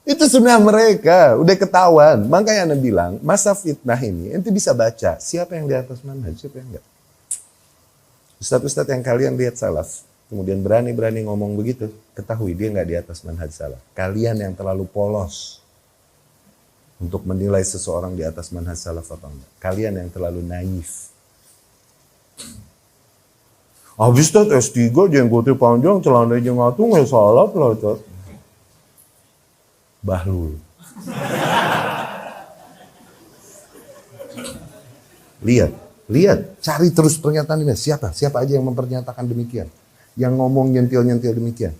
Itu sunnah mereka, udah ketahuan. Makanya Anda bilang, masa fitnah ini, ente bisa baca siapa yang di atas manhaj, siapa yang enggak. Ustadz-ustadz yang kalian lihat salaf, kemudian berani-berani ngomong begitu, ketahui dia nggak di atas manhaj salaf. Kalian yang terlalu polos untuk menilai seseorang di atas manhaj salaf atau enggak. Kalian yang terlalu naif. Habis Ustaz S3, jenggotnya panjang, celananya ngatung, ya salaf lah Ustaz. Bahlul. Lihat, cari terus pernyataan ini. Siapa aja yang mempernyatakan demikian. Yang ngomong nyentil-nyentil demikian.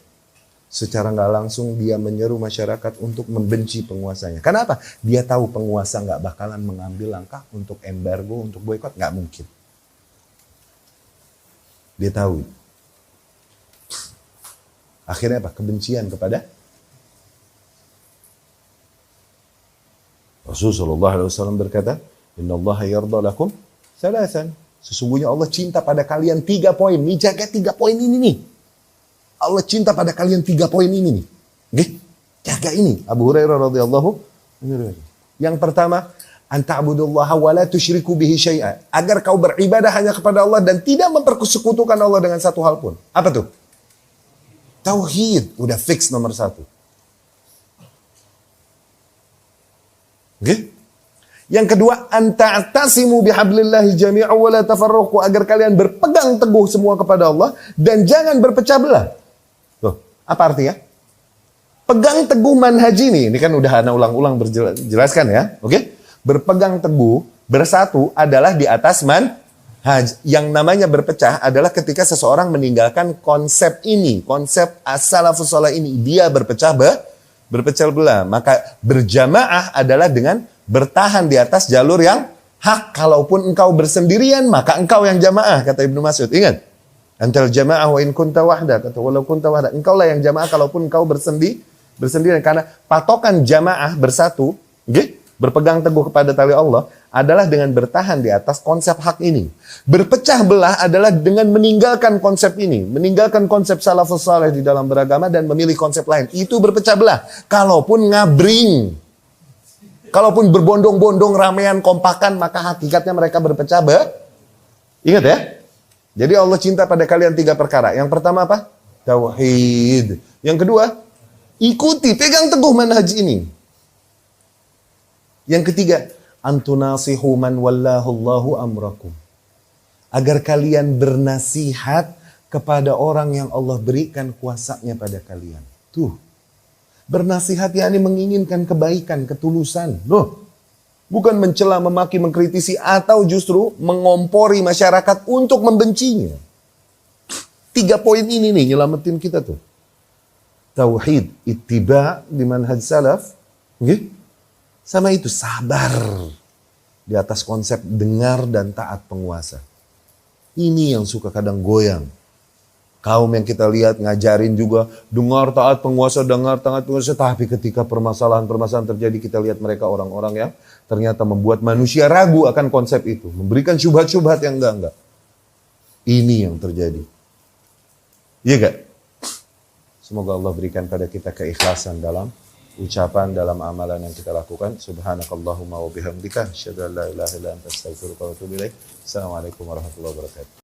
Secara nggak langsung dia menyeru masyarakat untuk membenci penguasanya. Kenapa? Dia tahu penguasa nggak bakalan mengambil langkah untuk embargo, untuk boykot, nggak mungkin. Dia tahu. Akhirnya apa? Kebencian kepada Rasulullah SAW berkata, Inna Allah yarda lakum salasan. Sesungguhnya Allah cinta pada kalian 3 poin. Nih jaga 3 poin ini nih. Allah cinta pada kalian 3 poin ini nih. Oke? Jaga ini. Abu Hurairah radhiyallahu anhu. Yang pertama, anta'budullaha wa la tusyriku bihi syai'a. Agar kau beribadah hanya kepada Allah dan tidak mempersekutukan Allah dengan satu hal pun. Apa tuh? Tauhid. Udah fix nomor 1. Oke? Yang kedua, anta'tasimu bihablillahi jami'a wa la tafarraqu, agar kalian berpegang teguh semua kepada Allah dan jangan berpecah belah. Tuh, apa artinya? Pegang teguh manhaj ini kan udah ana ulang-ulang berjelaskan ya, oke? Berpegang teguh, bersatu adalah di atas manhaj. Yang namanya berpecah adalah ketika seseorang meninggalkan konsep ini, konsep as-salafus saleh ini, dia berpecah belah. Maka berjamaah adalah dengan bertahan di atas jalur yang hak. Kalaupun engkau bersendirian, maka engkau yang jamaah, kata Ibnu Mas'ud. Ingat, antal jamaah wa in kunta wahda, kata walau kunta wahda. Engkaulah yang jamaah kalaupun engkau bersendirian. Karena patokan jamaah bersatu, okay? Berpegang teguh kepada tali Allah adalah dengan bertahan di atas konsep hak ini. Berpecah belah adalah dengan meninggalkan konsep ini, meninggalkan konsep salafus saleh di dalam beragama dan memilih konsep lain. Itu berpecah belah. Kalaupun ngabring, kalaupun berbondong-bondong, ramean, kompakan, maka hakikatnya mereka berpecah belah. Ingat ya. Jadi Allah cinta pada kalian 3 perkara. Yang pertama apa? Tauhid. Yang kedua, ikuti, pegang teguh manhaj ini. Yang ketiga, antunasihu man wallahullahu amrakum. Agar kalian bernasihat kepada orang yang Allah berikan kuasanya pada kalian. Tuh. Bernasihat yakni menginginkan kebaikan, ketulusan. Loh. Bukan mencela, memaki, mengkritisi atau justru mengompori masyarakat untuk membencinya. 3 poin ini nih nyelamatin kita tuh. Tauhid, ittiba di manhaj salaf. Okay? Sama itu sabar di atas konsep dengar dan taat penguasa. Ini yang suka kadang goyang. Kaum yang kita lihat ngajarin juga dengar taat penguasa, tapi ketika permasalahan-permasalahan terjadi kita lihat mereka orang-orang yang ternyata membuat manusia ragu akan konsep itu, memberikan syubhat-syubhat yang enggak. Ini yang terjadi. Iya gak? Semoga Allah berikan pada kita keikhlasan dalam ucapan, dalam amalan yang kita lakukan. Subhanakallahumma wa bihamdika asyhadu an la ilaha illa anta astaghfiruka wa atubu ilaik. Assalamualaikum warahmatullahi wabarakatuh.